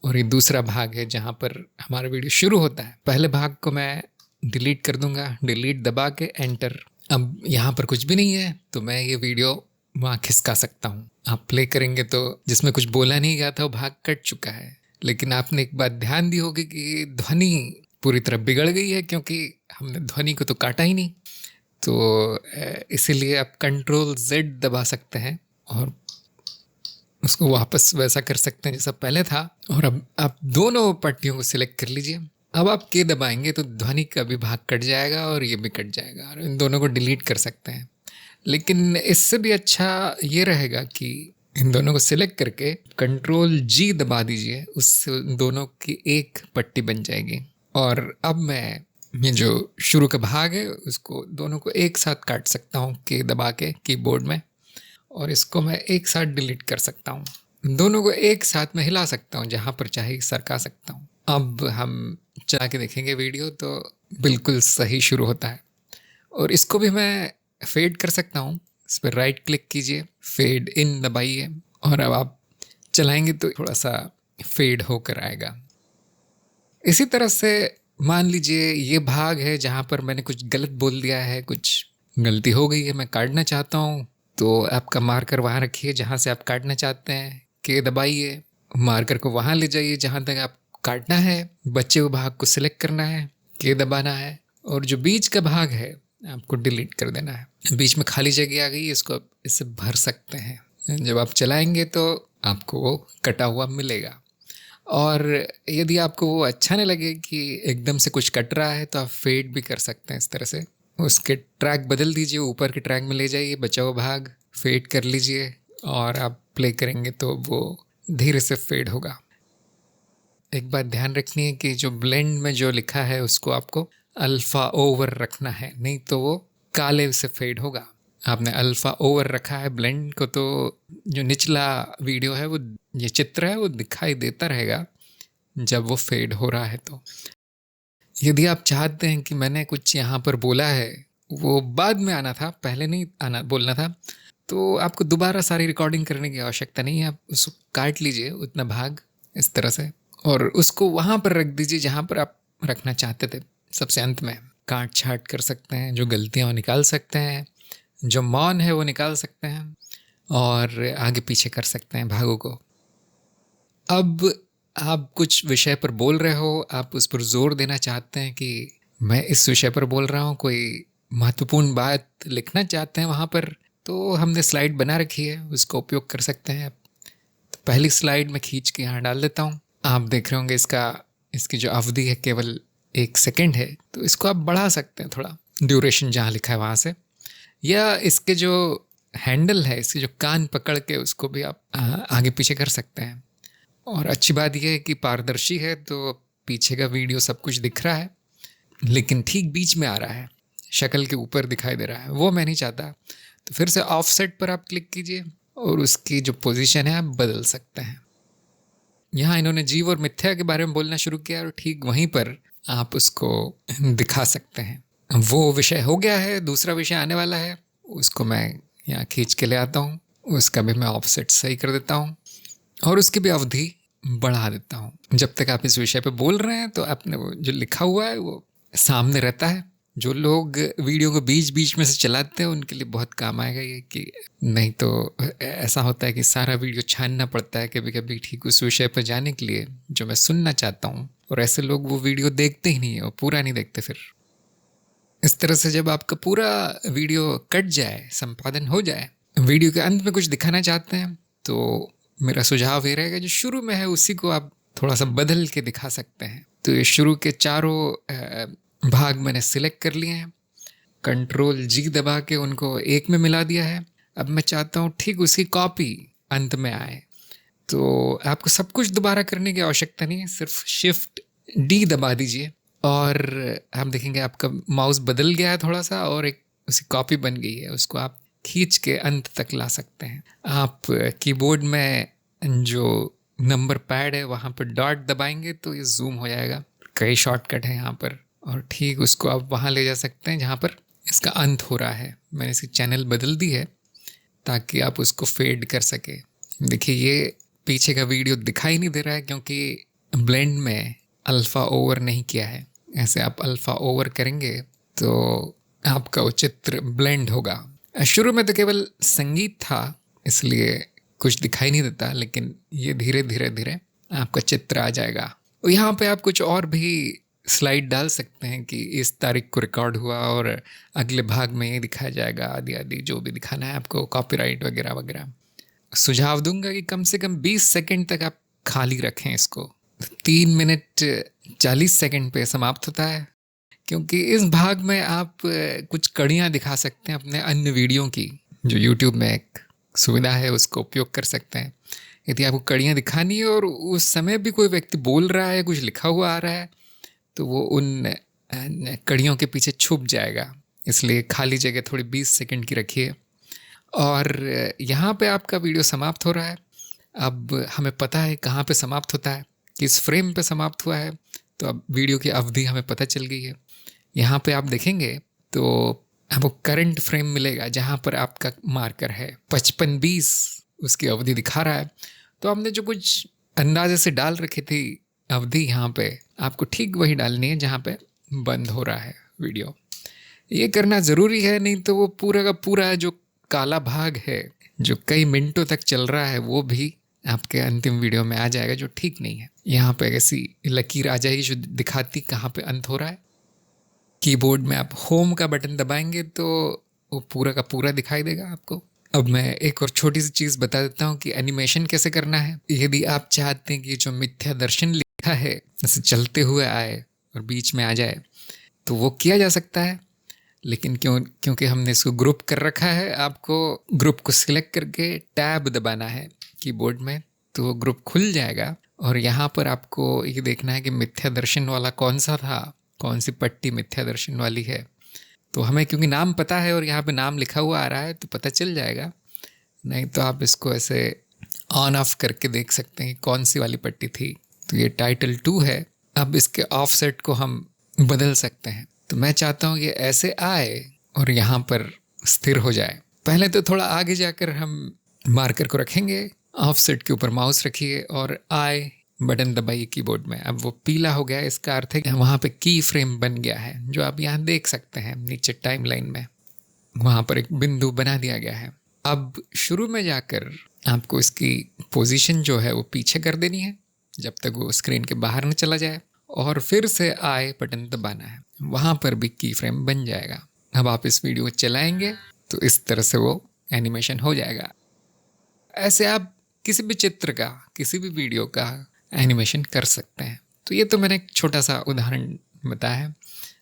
और ये दूसरा भाग है जहाँ पर हमारा वीडियो शुरू होता है। पहले भाग को मैं डिलीट कर दूंगा, डिलीट दबा के एंटर। अब यहाँ पर कुछ भी नहीं है तो मैं ये वीडियो वहाँ खिसका सकता हूँ। आप प्ले करेंगे तो जिसमें कुछ बोला नहीं गया था वो भाग कट चुका है, लेकिन आपने एक बात ध्यान दी होगी कि ध्वनि पूरी तरह बिगड़ गई है, क्योंकि हमने ध्वनि को तो काटा ही नहीं। तो इसीलिए आप Ctrl+Z दबा सकते हैं और उसको वापस वैसा कर सकते हैं जैसा पहले था। और अब आप दोनों पट्टियों को सिलेक्ट कर लीजिए। अब आप के दबाएंगे तो ध्वनि का भी भाग कट जाएगा और ये भी कट जाएगा, और इन दोनों को डिलीट कर सकते हैं। लेकिन इससे भी अच्छा ये रहेगा कि इन दोनों को सिलेक्ट करके Ctrl+G दबा दीजिए, उससे दोनों की एक पट्टी बन जाएगी। और अब मैं ये जो शुरू का भाग है उसको दोनों को एक साथ काट सकता हूँ के दबा के कीबोर्ड में, और इसको मैं एक साथ डिलीट कर सकता हूँ। दोनों को एक साथ में हिला सकता हूँ, जहाँ पर चाहे सरका सकता हूँ। अब हम चला के देखेंगे वीडियो तो बिल्कुल सही शुरू होता है। और इसको भी मैं फेड कर सकता हूँ। इस पर राइट क्लिक कीजिए, फेड इन दबाइए, और अब आप चलाएंगे तो थोड़ा सा फेड होकर आएगा। इसी तरह से मान लीजिए ये भाग है जहाँ पर मैंने कुछ गलत बोल दिया है, कुछ गलती हो गई है, मैं काटना चाहता हूँ, तो आपका मार्कर वहाँ रखिए जहाँ से आप काटना चाहते हैं, के दबाइए, मार्कर को वहाँ ले जाइए जहाँ तक आप काटना है, बचे हुए भाग को सिलेक्ट करना है, के दबाना है, और जो बीच का भाग है आपको डिलीट कर देना है। बीच में खाली जगह आ गई, इसको इससे भर सकते हैं। जब आप चलाएंगे तो आपको वो कटा हुआ मिलेगा। और यदि आपको वो अच्छा नहीं लगे कि एकदम से कुछ कट रहा है तो आप फेड भी कर सकते हैं। इस तरह से उसके ट्रैक बदल दीजिए, ऊपर के ट्रैक में ले जाइए, बचा हुआ भाग फेड कर लीजिए, और आप प्ले करेंगे तो वो धीरे से फेड होगा। एक बात ध्यान रखनी है कि जो ब्लेंड में जो लिखा है उसको आपको अल्फ़ा ओवर रखना है, नहीं तो वो काले से फेड होगा। आपने अल्फ़ा ओवर रखा है ब्लेंड को, तो जो निचला वीडियो है वो, ये चित्र है, वो दिखाई देता रहेगा जब वो फेड हो रहा है। तो यदि आप चाहते हैं कि मैंने कुछ यहाँ पर बोला है वो बाद में आना था, पहले नहीं आना बोलना था, तो आपको दोबारा सारी रिकॉर्डिंग करने की आवश्यकता नहीं है। आप उसको काट लीजिए उतना भाग इस तरह से, और उसको वहाँ पर रख दीजिए जहाँ पर आप रखना चाहते थे। सबसे अंत में काट छाट कर सकते हैं, जो गलतियाँ वो निकाल सकते हैं, जो मौन है वो निकाल सकते हैं और आगे पीछे कर सकते हैं भागों को। अब आप कुछ विषय पर बोल रहे हो, आप उस पर जोर देना चाहते हैं कि मैं इस विषय पर बोल रहा हूँ, कोई महत्वपूर्ण बात लिखना चाहते हैं वहाँ पर, तो हमने स्लाइड बना रखी है, उसका उपयोग कर सकते हैं। तो पहली स्लाइड में खींच के यहाँ डाल देता हूँ। आप देख रहे होंगे इसकी जो अवधि है केवल 1 सेकेंड है, तो इसको आप बढ़ा सकते हैं थोड़ा, ड्यूरेशन जहाँ लिखा है वहाँ से, या इसके जो हैंडल है, इसके जो कान पकड़ के उसको भी आप आगे पीछे कर सकते हैं। और अच्छी बात यह है कि पारदर्शी है, तो पीछे का वीडियो सब कुछ दिख रहा है, लेकिन ठीक बीच में आ रहा है, शक्ल के ऊपर दिखाई दे रहा है, वो मैं नहीं चाहता। तो फिर से ऑफसेट पर आप क्लिक कीजिए और उसकी जो पोजीशन है आप बदल सकते हैं। यहाँ इन्होंने जीव और मिथ्या के बारे में बोलना शुरू किया और ठीक वहीं पर आप उसको दिखा सकते हैं। वो विषय हो गया है, दूसरा विषय आने वाला है, उसको मैं यहाँ खींच के ले आता हूँ, उसका भी मैं ऑफसेट सही कर देता हूँ और उसकी भी अवधि बढ़ा देता हूँ। जब तक आप इस विषय पे बोल रहे हैं तो आपने वो जो लिखा हुआ है वो सामने रहता है। जो लोग वीडियो को बीच बीच में से चलाते हैं उनके लिए बहुत काम आएगा ये, कि नहीं तो ऐसा होता है कि सारा वीडियो छानना पड़ता है कभी कभी ठीक उस विषय पर जाने के लिए जो मैं सुनना चाहता हूँ, और ऐसे लोग वो वीडियो देखते ही नहीं है और पूरा नहीं देखते। फिर इस तरह से जब आपका पूरा वीडियो कट जाए, संपादन हो जाए, वीडियो के अंत में कुछ दिखाना चाहते हैं, तो मेरा सुझाव ये रहेगा जो शुरू में है उसी को आप थोड़ा सा बदल के दिखा सकते हैं। तो ये शुरू के चारों भाग मैंने सिलेक्ट कर लिए हैं, Ctrl+G दबा के उनको एक में मिला दिया है। अब मैं चाहता हूँ ठीक उसकी कॉपी अंत में आए, तो आपको सब कुछ दोबारा करने की आवश्यकता नहीं है, सिर्फ Shift+D दबा दीजिए और हम देखेंगे आपका माउस बदल गया है थोड़ा सा और एक उसकी कॉपी बन गई है। उसको आप खींच के अंत तक ला सकते हैं। आप कीबोर्ड में जो नंबर पैड है वहाँ पर डॉट दबाएंगे तो ये जूम हो जाएगा। कई शॉर्टकट है यहाँ पर, और ठीक उसको आप वहाँ ले जा सकते हैं जहाँ पर इसका अंत हो रहा है। मैंने इसकी चैनल बदल दी है ताकि आप उसको फेड कर सके। देखिए ये पीछे का वीडियो दिखाई नहीं दे रहा है क्योंकि ब्लेंड में अल्फ़ा ओवर नहीं किया है। ऐसे आप अल्फ़ा ओवर करेंगे तो आपका वो चित्र ब्लेंड होगा। शुरू में तो केवल संगीत था इसलिए कुछ दिखाई नहीं देता, लेकिन ये धीरे धीरे धीरे आपका चित्र आ जाएगा। और यहाँ पे आप कुछ और भी स्लाइड डाल सकते हैं कि इस तारीख को रिकॉर्ड हुआ और अगले भाग में ये दिखाया जाएगा, आदि आदि जो भी दिखाना है आपको, कॉपीराइट वगैरह वगैरह। सुझाव दूंगा कि कम से कम 20 सेकंड तक आप खाली रखें इसको। 3 मिनट 40 सेकंड पे समाप्त होता है, क्योंकि इस भाग में आप कुछ कड़ियाँ दिखा सकते हैं अपने अन्य वीडियो की, जो YouTube में एक सुविधा है उसको उपयोग कर सकते हैं। यदि आपको कड़ियाँ दिखानी है और उस समय भी कोई व्यक्ति बोल रहा है, कुछ लिखा हुआ आ रहा है, तो वो उन कड़ियों के पीछे छुप जाएगा। इसलिए खाली जगह थोड़ी 20 सेकंड की रखिए। और यहाँ पे आपका वीडियो समाप्त हो रहा है। अब हमें पता है कहाँ पे समाप्त होता है, किस फ्रेम पे समाप्त हुआ है, तो अब वीडियो की अवधि हमें पता चल गई है। यहाँ पे आप देखेंगे तो आपको करंट फ्रेम मिलेगा जहाँ पर आपका मार्कर है 55-20 उसकी अवधि दिखा रहा है। तो हमने जो कुछ अंदाजे से डाल रखी थी अवधि, यहाँ पे आपको ठीक वही डालनी है जहाँ पे बंद हो रहा है वीडियो। ये करना ज़रूरी है, नहीं तो वो पूरा का पूरा जो काला भाग है जो कई मिनटों तक चल रहा है वो भी आपके अंतिम वीडियो में आ जाएगा, जो ठीक नहीं है। यहाँ पे ऐसी लकीर आ जाएगी जो दिखाती कहाँ पे अंत हो रहा है। कीबोर्ड में आप होम का बटन दबाएंगे तो वो पूरा का पूरा दिखाई देगा आपको। अब मैं एक और छोटी सी चीज़ बता देता हूँ कि एनिमेशन कैसे करना है। यदि आप चाहते हैं कि जो मिथ्या दर्शन लिखा है जैसे चलते हुए आए और बीच में आ जाए, तो वो किया जा सकता है, लेकिन क्योंकि हमने इसको ग्रुप कर रखा है, आपको ग्रुप को सिलेक्ट करके टैब दबाना है कीबोर्ड में, तो वो ग्रुप खुल जाएगा। और यहाँ पर आपको ये देखना है कि मिथ्या दर्शन वाला कौन सा था, कौन सी पट्टी मिथ्या दर्शन वाली है। तो हमें क्योंकि नाम पता है और यहाँ पे नाम लिखा हुआ आ रहा है तो पता चल जाएगा। नहीं तो आप इसको ऐसे ऑन ऑफ करके देख सकते हैं कौन सी वाली पट्टी थी। तो ये टाइटल 2 है। अब इसके ऑफसेट को हम बदल सकते हैं। तो मैं चाहता हूँ ये ऐसे आए और यहाँ पर स्थिर हो जाए। पहले तो थोड़ा आगे जाकर हम मार्कर को रखेंगे, ऑफसेट के ऊपर माउस रखिए और आए बटन दबाइए कीबोर्ड में। अब वो पीला हो गया, इसका अर्थ है कि वहाँ पे की फ्रेम बन गया है, जो आप यहाँ देख सकते हैं नीचे टाइमलाइन में, वहाँ पर एक बिंदु बना दिया गया है। अब शुरू में जाकर आपको इसकी पोजीशन जो है वो पीछे कर देनी है जब तक वो स्क्रीन के बाहर न चला जाए, और फिर से आए बटन दबाना है, वहाँ पर भी की फ्रेम बन जाएगा। अब आप इस वीडियो को चलाएंगे तो इस तरह से वो एनिमेशन हो जाएगा। ऐसे आप किसी भी चित्र का, किसी भी वीडियो का एनिमेशन कर सकते हैं। तो ये तो मैंने एक छोटा सा उदाहरण बताया है।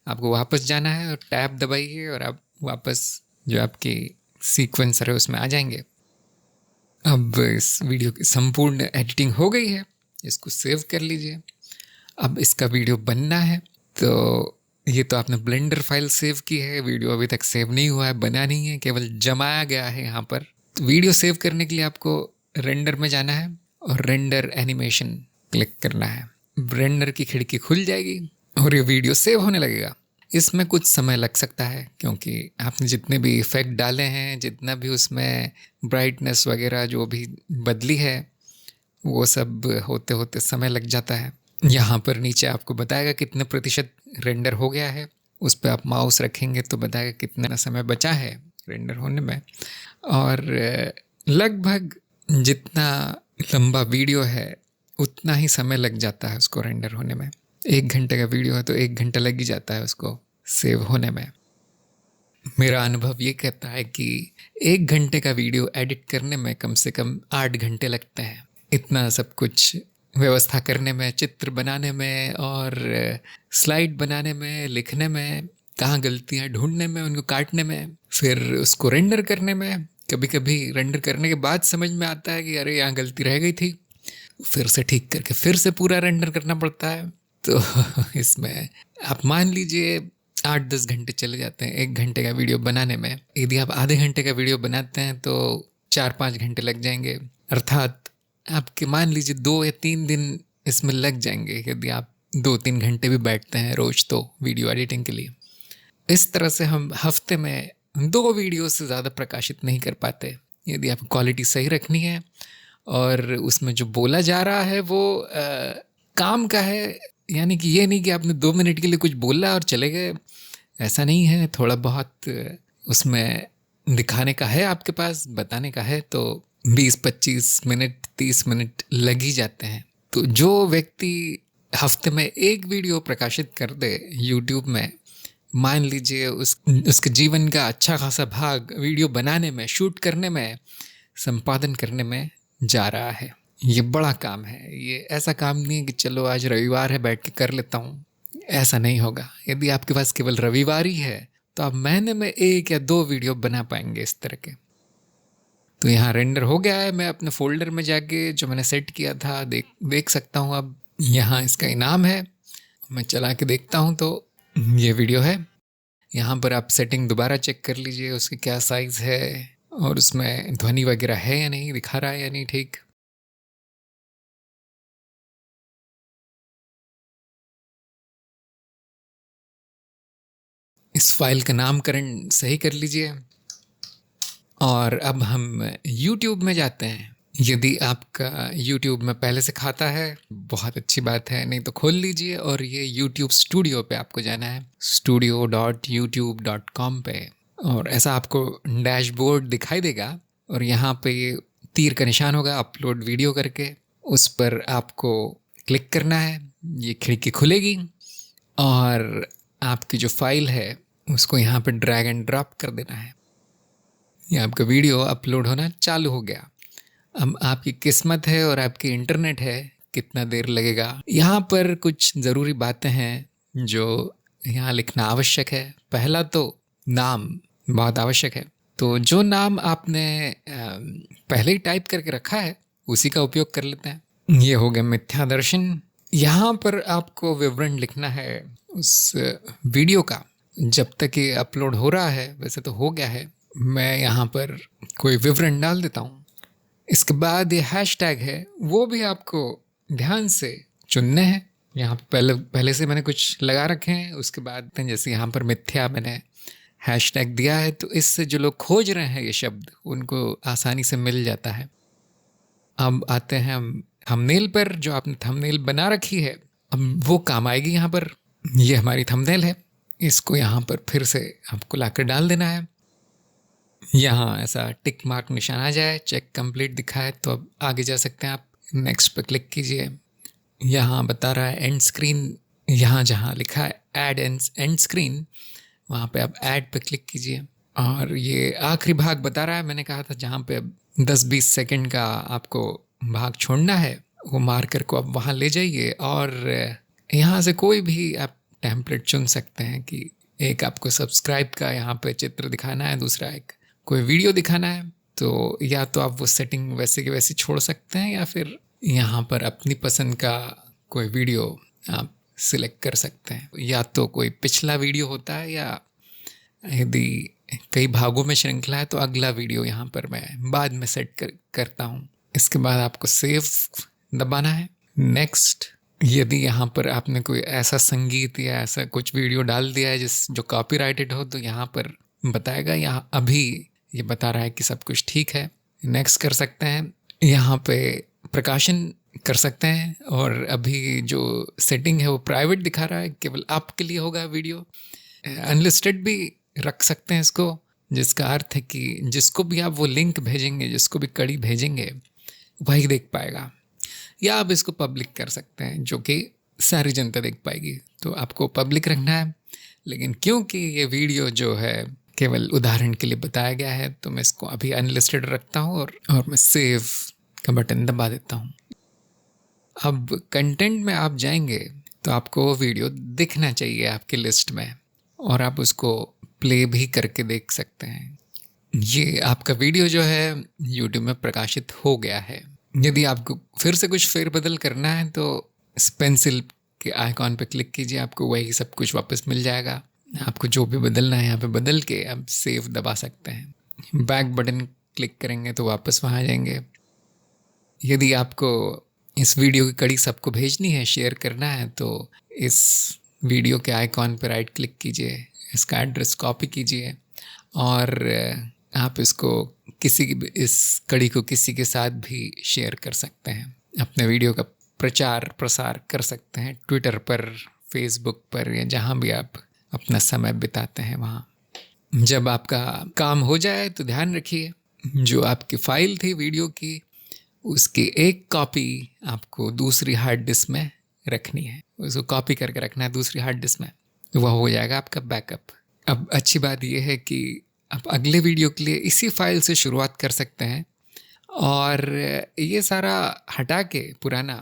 आपको वापस जाना है और टैब दबाइए और आप वापस जो आपकी सीक्वेंसर है उसमें आ जाएंगे। अब इस वीडियो की संपूर्ण एडिटिंग हो गई है, इसको सेव कर लीजिए। अब इसका वीडियो बनना है, तो ये तो आपने ब्लेंडर फाइल सेव की है, वीडियो अभी तक सेव नहीं हुआ है, बना नहीं है, केवल जमाया गया है यहाँ पर। तो वीडियो सेव करने के लिए आपको रेंडर में जाना है और रेंडर एनिमेशन क्लिक करना है। रेंडर की खिड़की खुल जाएगी और ये वीडियो सेव होने लगेगा। इसमें कुछ समय लग सकता है क्योंकि आपने जितने भी इफ़ेक्ट डाले हैं, जितना भी उसमें ब्राइटनेस वगैरह जो भी बदली है, वो सब होते होते समय लग जाता है। यहाँ पर नीचे आपको बताएगा कितने प्रतिशत रेंडर हो गया है, उस पर आप माउस रखेंगे तो बताएगा कितना समय बचा है रेंडर होने में। और लगभग जितना लंबा वीडियो है उतना ही समय लग जाता है उसको रेंडर होने में। 1 घंटे का वीडियो है तो 1 घंटा लग ही जाता है उसको सेव होने में। मेरा अनुभव ये कहता है कि 1 घंटे का वीडियो एडिट करने में कम से कम 8 घंटे लगते हैं। इतना सब कुछ व्यवस्था करने में, चित्र बनाने में और स्लाइड बनाने में, लिखने में, कहाँ गलतियाँ ढूंढने में, उनको काटने में, फिर उसको रेंडर करने में। कभी कभी रेंडर करने के बाद समझ में आता है कि अरे यहाँ गलती रह गई थी, फिर से ठीक करके फिर से पूरा रेंडर करना पड़ता है। तो इसमें आप मान लीजिए 8-10 घंटे चले जाते हैं 1 घंटे का वीडियो बनाने में। यदि आप आधे घंटे का वीडियो बनाते हैं तो 4-5 घंटे लग जाएंगे, अर्थात आपके मान लीजिए 2 या 3 दिन इसमें लग जाएंगे यदि आप 2-3 घंटे भी बैठते हैं रोज तो वीडियो एडिटिंग के लिए। इस तरह से हम हफ्ते में 2 वीडियो से ज़्यादा प्रकाशित नहीं कर पाते। यदि आपको क्वालिटी सही रखनी है और उसमें जो बोला जा रहा है वो काम का है, यानी कि ये नहीं कि आपने 2 मिनट के लिए कुछ बोला और चले गए, ऐसा नहीं है। थोड़ा बहुत उसमें दिखाने का है, आपके पास बताने का है, तो 20-25 मिनट 30 मिनट लग ही जाते हैं। तो जो व्यक्ति हफ्ते में 1 वीडियो प्रकाशित कर दे यूट्यूब में, मान लीजिए उसके जीवन का अच्छा खासा भाग वीडियो बनाने में, शूट करने में, संपादन करने में जा रहा है। ये बड़ा काम है। ये ऐसा काम नहीं है कि चलो आज रविवार है बैठ के कर लेता हूँ, ऐसा नहीं होगा। यदि आपके पास केवल रविवार ही है तो आप महीने में 1 या 2 वीडियो बना पाएंगे इस तरह के। तो यहाँ रेंडर हो गया है। मैं अपने फोल्डर में जाके जो मैंने सेट किया था देख सकता हूँ। अब यहाँ इसका इनाम है, मैं चला के देखता हूँ तो ये वीडियो है। यहाँ पर आप सेटिंग दोबारा चेक कर लीजिए उसकी क्या साइज़ है और उसमें ध्वनि वगैरह है या नहीं, दिखा रहा है या नहीं ठीक। इस फाइल का नामकरण सही कर लीजिए और अब हम YouTube में जाते हैं। यदि आपका YouTube में पहले से खाता है बहुत अच्छी बात है, नहीं तो खोल लीजिए और ये YouTube स्टूडियो पे आपको जाना है, studio.youtube.com पे। और ऐसा आपको डैशबोर्ड दिखाई देगा और यहाँ पे ये तीर का निशान होगा अपलोड वीडियो करके, उस पर आपको क्लिक करना है। ये खिड़की खुलेगी और आपकी जो फाइल है उसको यहाँ पे ड्रैग एंड ड्रॉप कर देना है। ये आपका वीडियो अपलोड होना चालू हो गया। अब आपकी किस्मत है और आपकी इंटरनेट है, कितना देर लगेगा। यहाँ पर कुछ ज़रूरी बातें हैं जो यहाँ लिखना आवश्यक है। पहला तो नाम बहुत आवश्यक है, तो जो नाम आपने पहले ही टाइप करके रखा है उसी का उपयोग कर लेते हैं। ये हो गया मिथ्या दर्शन। यहाँ पर आपको विवरण लिखना है उस वीडियो का जब तक ये अपलोड हो रहा है। वैसे तो हो गया है, मैं यहाँ पर कोई विवरण डाल देता हूँ। इसके बाद ये हैशटैग है वो भी आपको ध्यान से चुनने हैं। यहाँ पहले से मैंने कुछ लगा रखे हैं, उसके बाद जैसे यहाँ पर मिथ्या मैंने हैशटैग दिया है तो इससे जो लोग खोज रहे हैं ये शब्द उनको आसानी से मिल जाता है। अब आते हैं हम थंबनेल पर जो आपने थंबनेल बना रखी है, अब वो काम आएगी यहाँ पर। ये हमारी थंबनेल है, इसको यहाँ पर फिर से आपको लाकर डाल देना है। यहाँ ऐसा टिक मार्क निशान आ जाए, चेक कंप्लीट दिखाए, तो अब आगे जा सकते हैं आप। नेक्स्ट पर क्लिक कीजिए। यहाँ बता रहा है एंड स्क्रीन, यहाँ जहाँ लिखा है ऐड एंड स्क्रीन, वहाँ पे आप ऐड पे क्लिक कीजिए। और ये आखिरी भाग बता रहा है, मैंने कहा था जहाँ पे 10-20 सेकंड का आपको भाग छोड़ना है, वो मार्कर को आप वहाँ ले जाइए और यहाँ से कोई भी आप टेम्पलेट चुन सकते हैं कि एक आपको सब्सक्राइब का यहाँ पे चित्र दिखाना है, दूसरा एक कोई वीडियो दिखाना है। तो या तो आप वो सेटिंग वैसे की वैसी छोड़ सकते हैं, या फिर यहाँ पर अपनी पसंद का कोई वीडियो आप सिलेक्ट कर सकते हैं। या तो कोई पिछला वीडियो होता है, या यदि कई भागों में श्रृंखला है तो अगला वीडियो यहाँ पर मैं बाद में सेट करता हूँ। इसके बाद आपको सेव दबाना है। नेक्स्ट, यदि यहाँ पर आपने कोई ऐसा संगीत या ऐसा कुछ वीडियो डाल दिया है जो कॉपीराइटेड हो, तो यहाँ पर बताएगा। यहाँ अभी ये बता रहा है कि सब कुछ ठीक है, नेक्स्ट कर सकते हैं। यहाँ पे प्रकाशन कर सकते हैं, और अभी जो सेटिंग है वो प्राइवेट दिखा रहा है, केवल आपके लिए होगा वीडियो। अनलिस्टेड भी रख सकते हैं इसको, जिसका अर्थ है कि जिसको भी आप वो लिंक भेजेंगे, जिसको भी कड़ी भेजेंगे, वही देख पाएगा। या आप इसको पब्लिक कर सकते हैं, जो कि सारी जनता देख पाएगी। तो आपको पब्लिक रखना है, लेकिन क्योंकि ये वीडियो जो है केवल उदाहरण के लिए बताया गया है, तो मैं इसको अभी अनलिस्टेड रखता हूँ और मैं सेव का बटन दबा देता हूँ। अब कंटेंट में आप जाएंगे तो आपको वो वीडियो दिखना चाहिए आपकी लिस्ट में, और आप उसको प्ले भी करके देख सकते हैं। ये आपका वीडियो जो है YouTube में प्रकाशित हो गया है। यदि आपको फिर से कुछ फेरबदल करना है तो इस पेंसिल के आइकॉन पर क्लिक कीजिए, आपको वही सब कुछ वापस मिल जाएगा। आपको जो भी बदलना है यहाँ पे बदल के अब सेव दबा सकते हैं। बैक बटन क्लिक करेंगे तो वापस वहाँ आ जाएंगे। यदि आपको इस वीडियो की कड़ी सबको भेजनी है, शेयर करना है, तो इस वीडियो के आइकॉन पर राइट क्लिक कीजिए, इसका एड्रेस कॉपी कीजिए, और आप इसको इस कड़ी को किसी के साथ भी शेयर कर सकते हैं। अपने वीडियो का प्रचार प्रसार कर सकते हैं ट्विटर पर, फेसबुक पर, या जहाँ भी आप अपना समय बिताते हैं वहाँ। जब आपका काम हो जाए तो ध्यान रखिए, जो आपकी फाइल थी वीडियो की, उसकी एक कॉपी आपको दूसरी हार्ड डिस्क में रखनी है। उसको कॉपी करके रखना है दूसरी हार्ड डिस्क में, तो वह हो जाएगा आपका बैकअप। अब अच्छी बात यह है कि आप अगले वीडियो के लिए इसी फाइल से शुरुआत कर सकते हैं, और ये सारा हटा के पुराना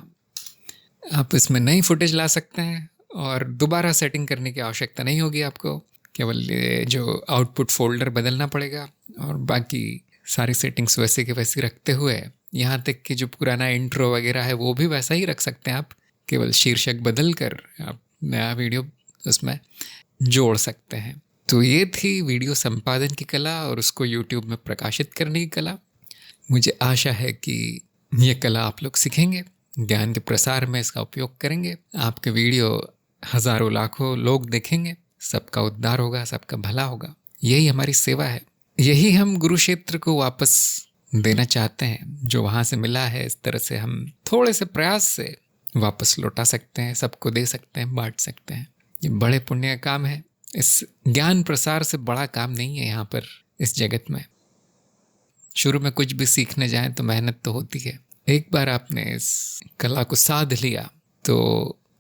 आप इसमें नई फुटेज ला सकते हैं, और दोबारा सेटिंग करने की आवश्यकता नहीं होगी आपको। केवल ये जो आउटपुट फोल्डर बदलना पड़ेगा, और बाकी सारी सेटिंग्स वैसे के वैसे रखते हुए, यहाँ तक कि जो पुराना इंट्रो वगैरह है वो भी वैसा ही रख सकते हैं आप। केवल शीर्षक बदल कर आप नया वीडियो उसमें जोड़ सकते हैं। तो ये थी वीडियो संपादन की कला और उसको YouTube में प्रकाशित करने की कला। मुझे आशा है कि ये कला आप लोग सीखेंगे, ज्ञान के प्रसार में इसका उपयोग करेंगे। आपके वीडियो हज़ारों लाखों लोग देखेंगे, सबका उद्धार होगा, सबका भला होगा। यही हमारी सेवा है, यही हम गुरुक्षेत्र को वापस देना चाहते हैं। जो वहाँ से मिला है, इस तरह से हम थोड़े से प्रयास से वापस लौटा सकते हैं, सबको दे सकते हैं, बांट सकते हैं। ये बड़े पुण्य का काम है। इस ज्ञान प्रसार से बड़ा काम नहीं है यहाँ पर इस जगत में। शुरू में कुछ भी सीखने जाएं तो मेहनत तो होती है। एक बार आपने इस कला को साध लिया तो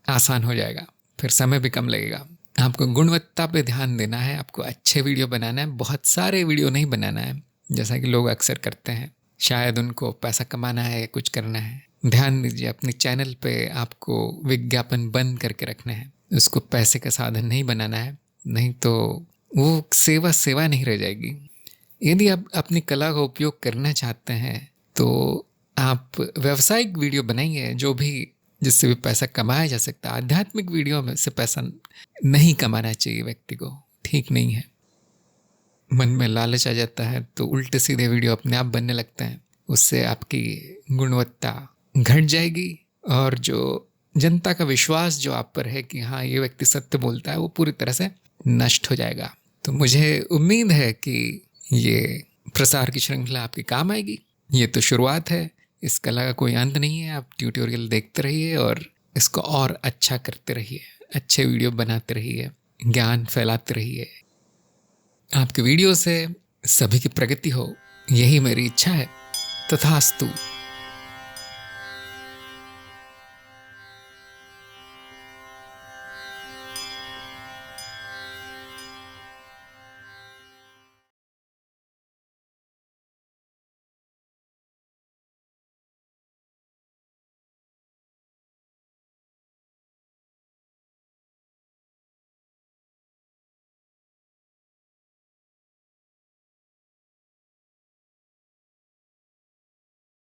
आसान हो जाएगा, फिर समय भी कम लगेगा। आपको गुणवत्ता पे ध्यान देना है, आपको अच्छे वीडियो बनाना है, बहुत सारे वीडियो नहीं बनाना है जैसा कि लोग अक्सर करते हैं। शायद उनको पैसा कमाना है, कुछ करना है। ध्यान दीजिए, अपने चैनल पे आपको विज्ञापन बंद करके रखना है, उसको पैसे का साधन नहीं बनाना है, नहीं तो वो सेवा नहीं रह जाएगी। यदि आप अपनी कला का उपयोग करना चाहते हैं तो आप व्यावसायिक वीडियो बनाइए, जो भी जिससे भी पैसा कमाया जा सकता है। आध्यात्मिक वीडियो में से पैसा नहीं कमाना चाहिए व्यक्ति को, ठीक नहीं है। मन में लालच आ जाता है तो उल्टे सीधे वीडियो अपने आप बनने लगते हैं, उससे आपकी गुणवत्ता घट जाएगी, और जो जनता का विश्वास जो आप पर है कि हाँ ये व्यक्ति सत्य बोलता है, वो पूरी तरह से नष्ट हो जाएगा। तो मुझे उम्मीद है कि ये प्रसार की श्रृंखला आपके काम आएगी। ये तो शुरुआत है, इस कला का कोई अंत नहीं है। आप ट्यूटोरियल देखते रहिए और इसको और अच्छा करते रहिए, अच्छे वीडियो बनाते रहिए, ज्ञान फैलाते रहिए। आपके वीडियो से सभी की प्रगति हो, यही मेरी इच्छा है। तथास्तु।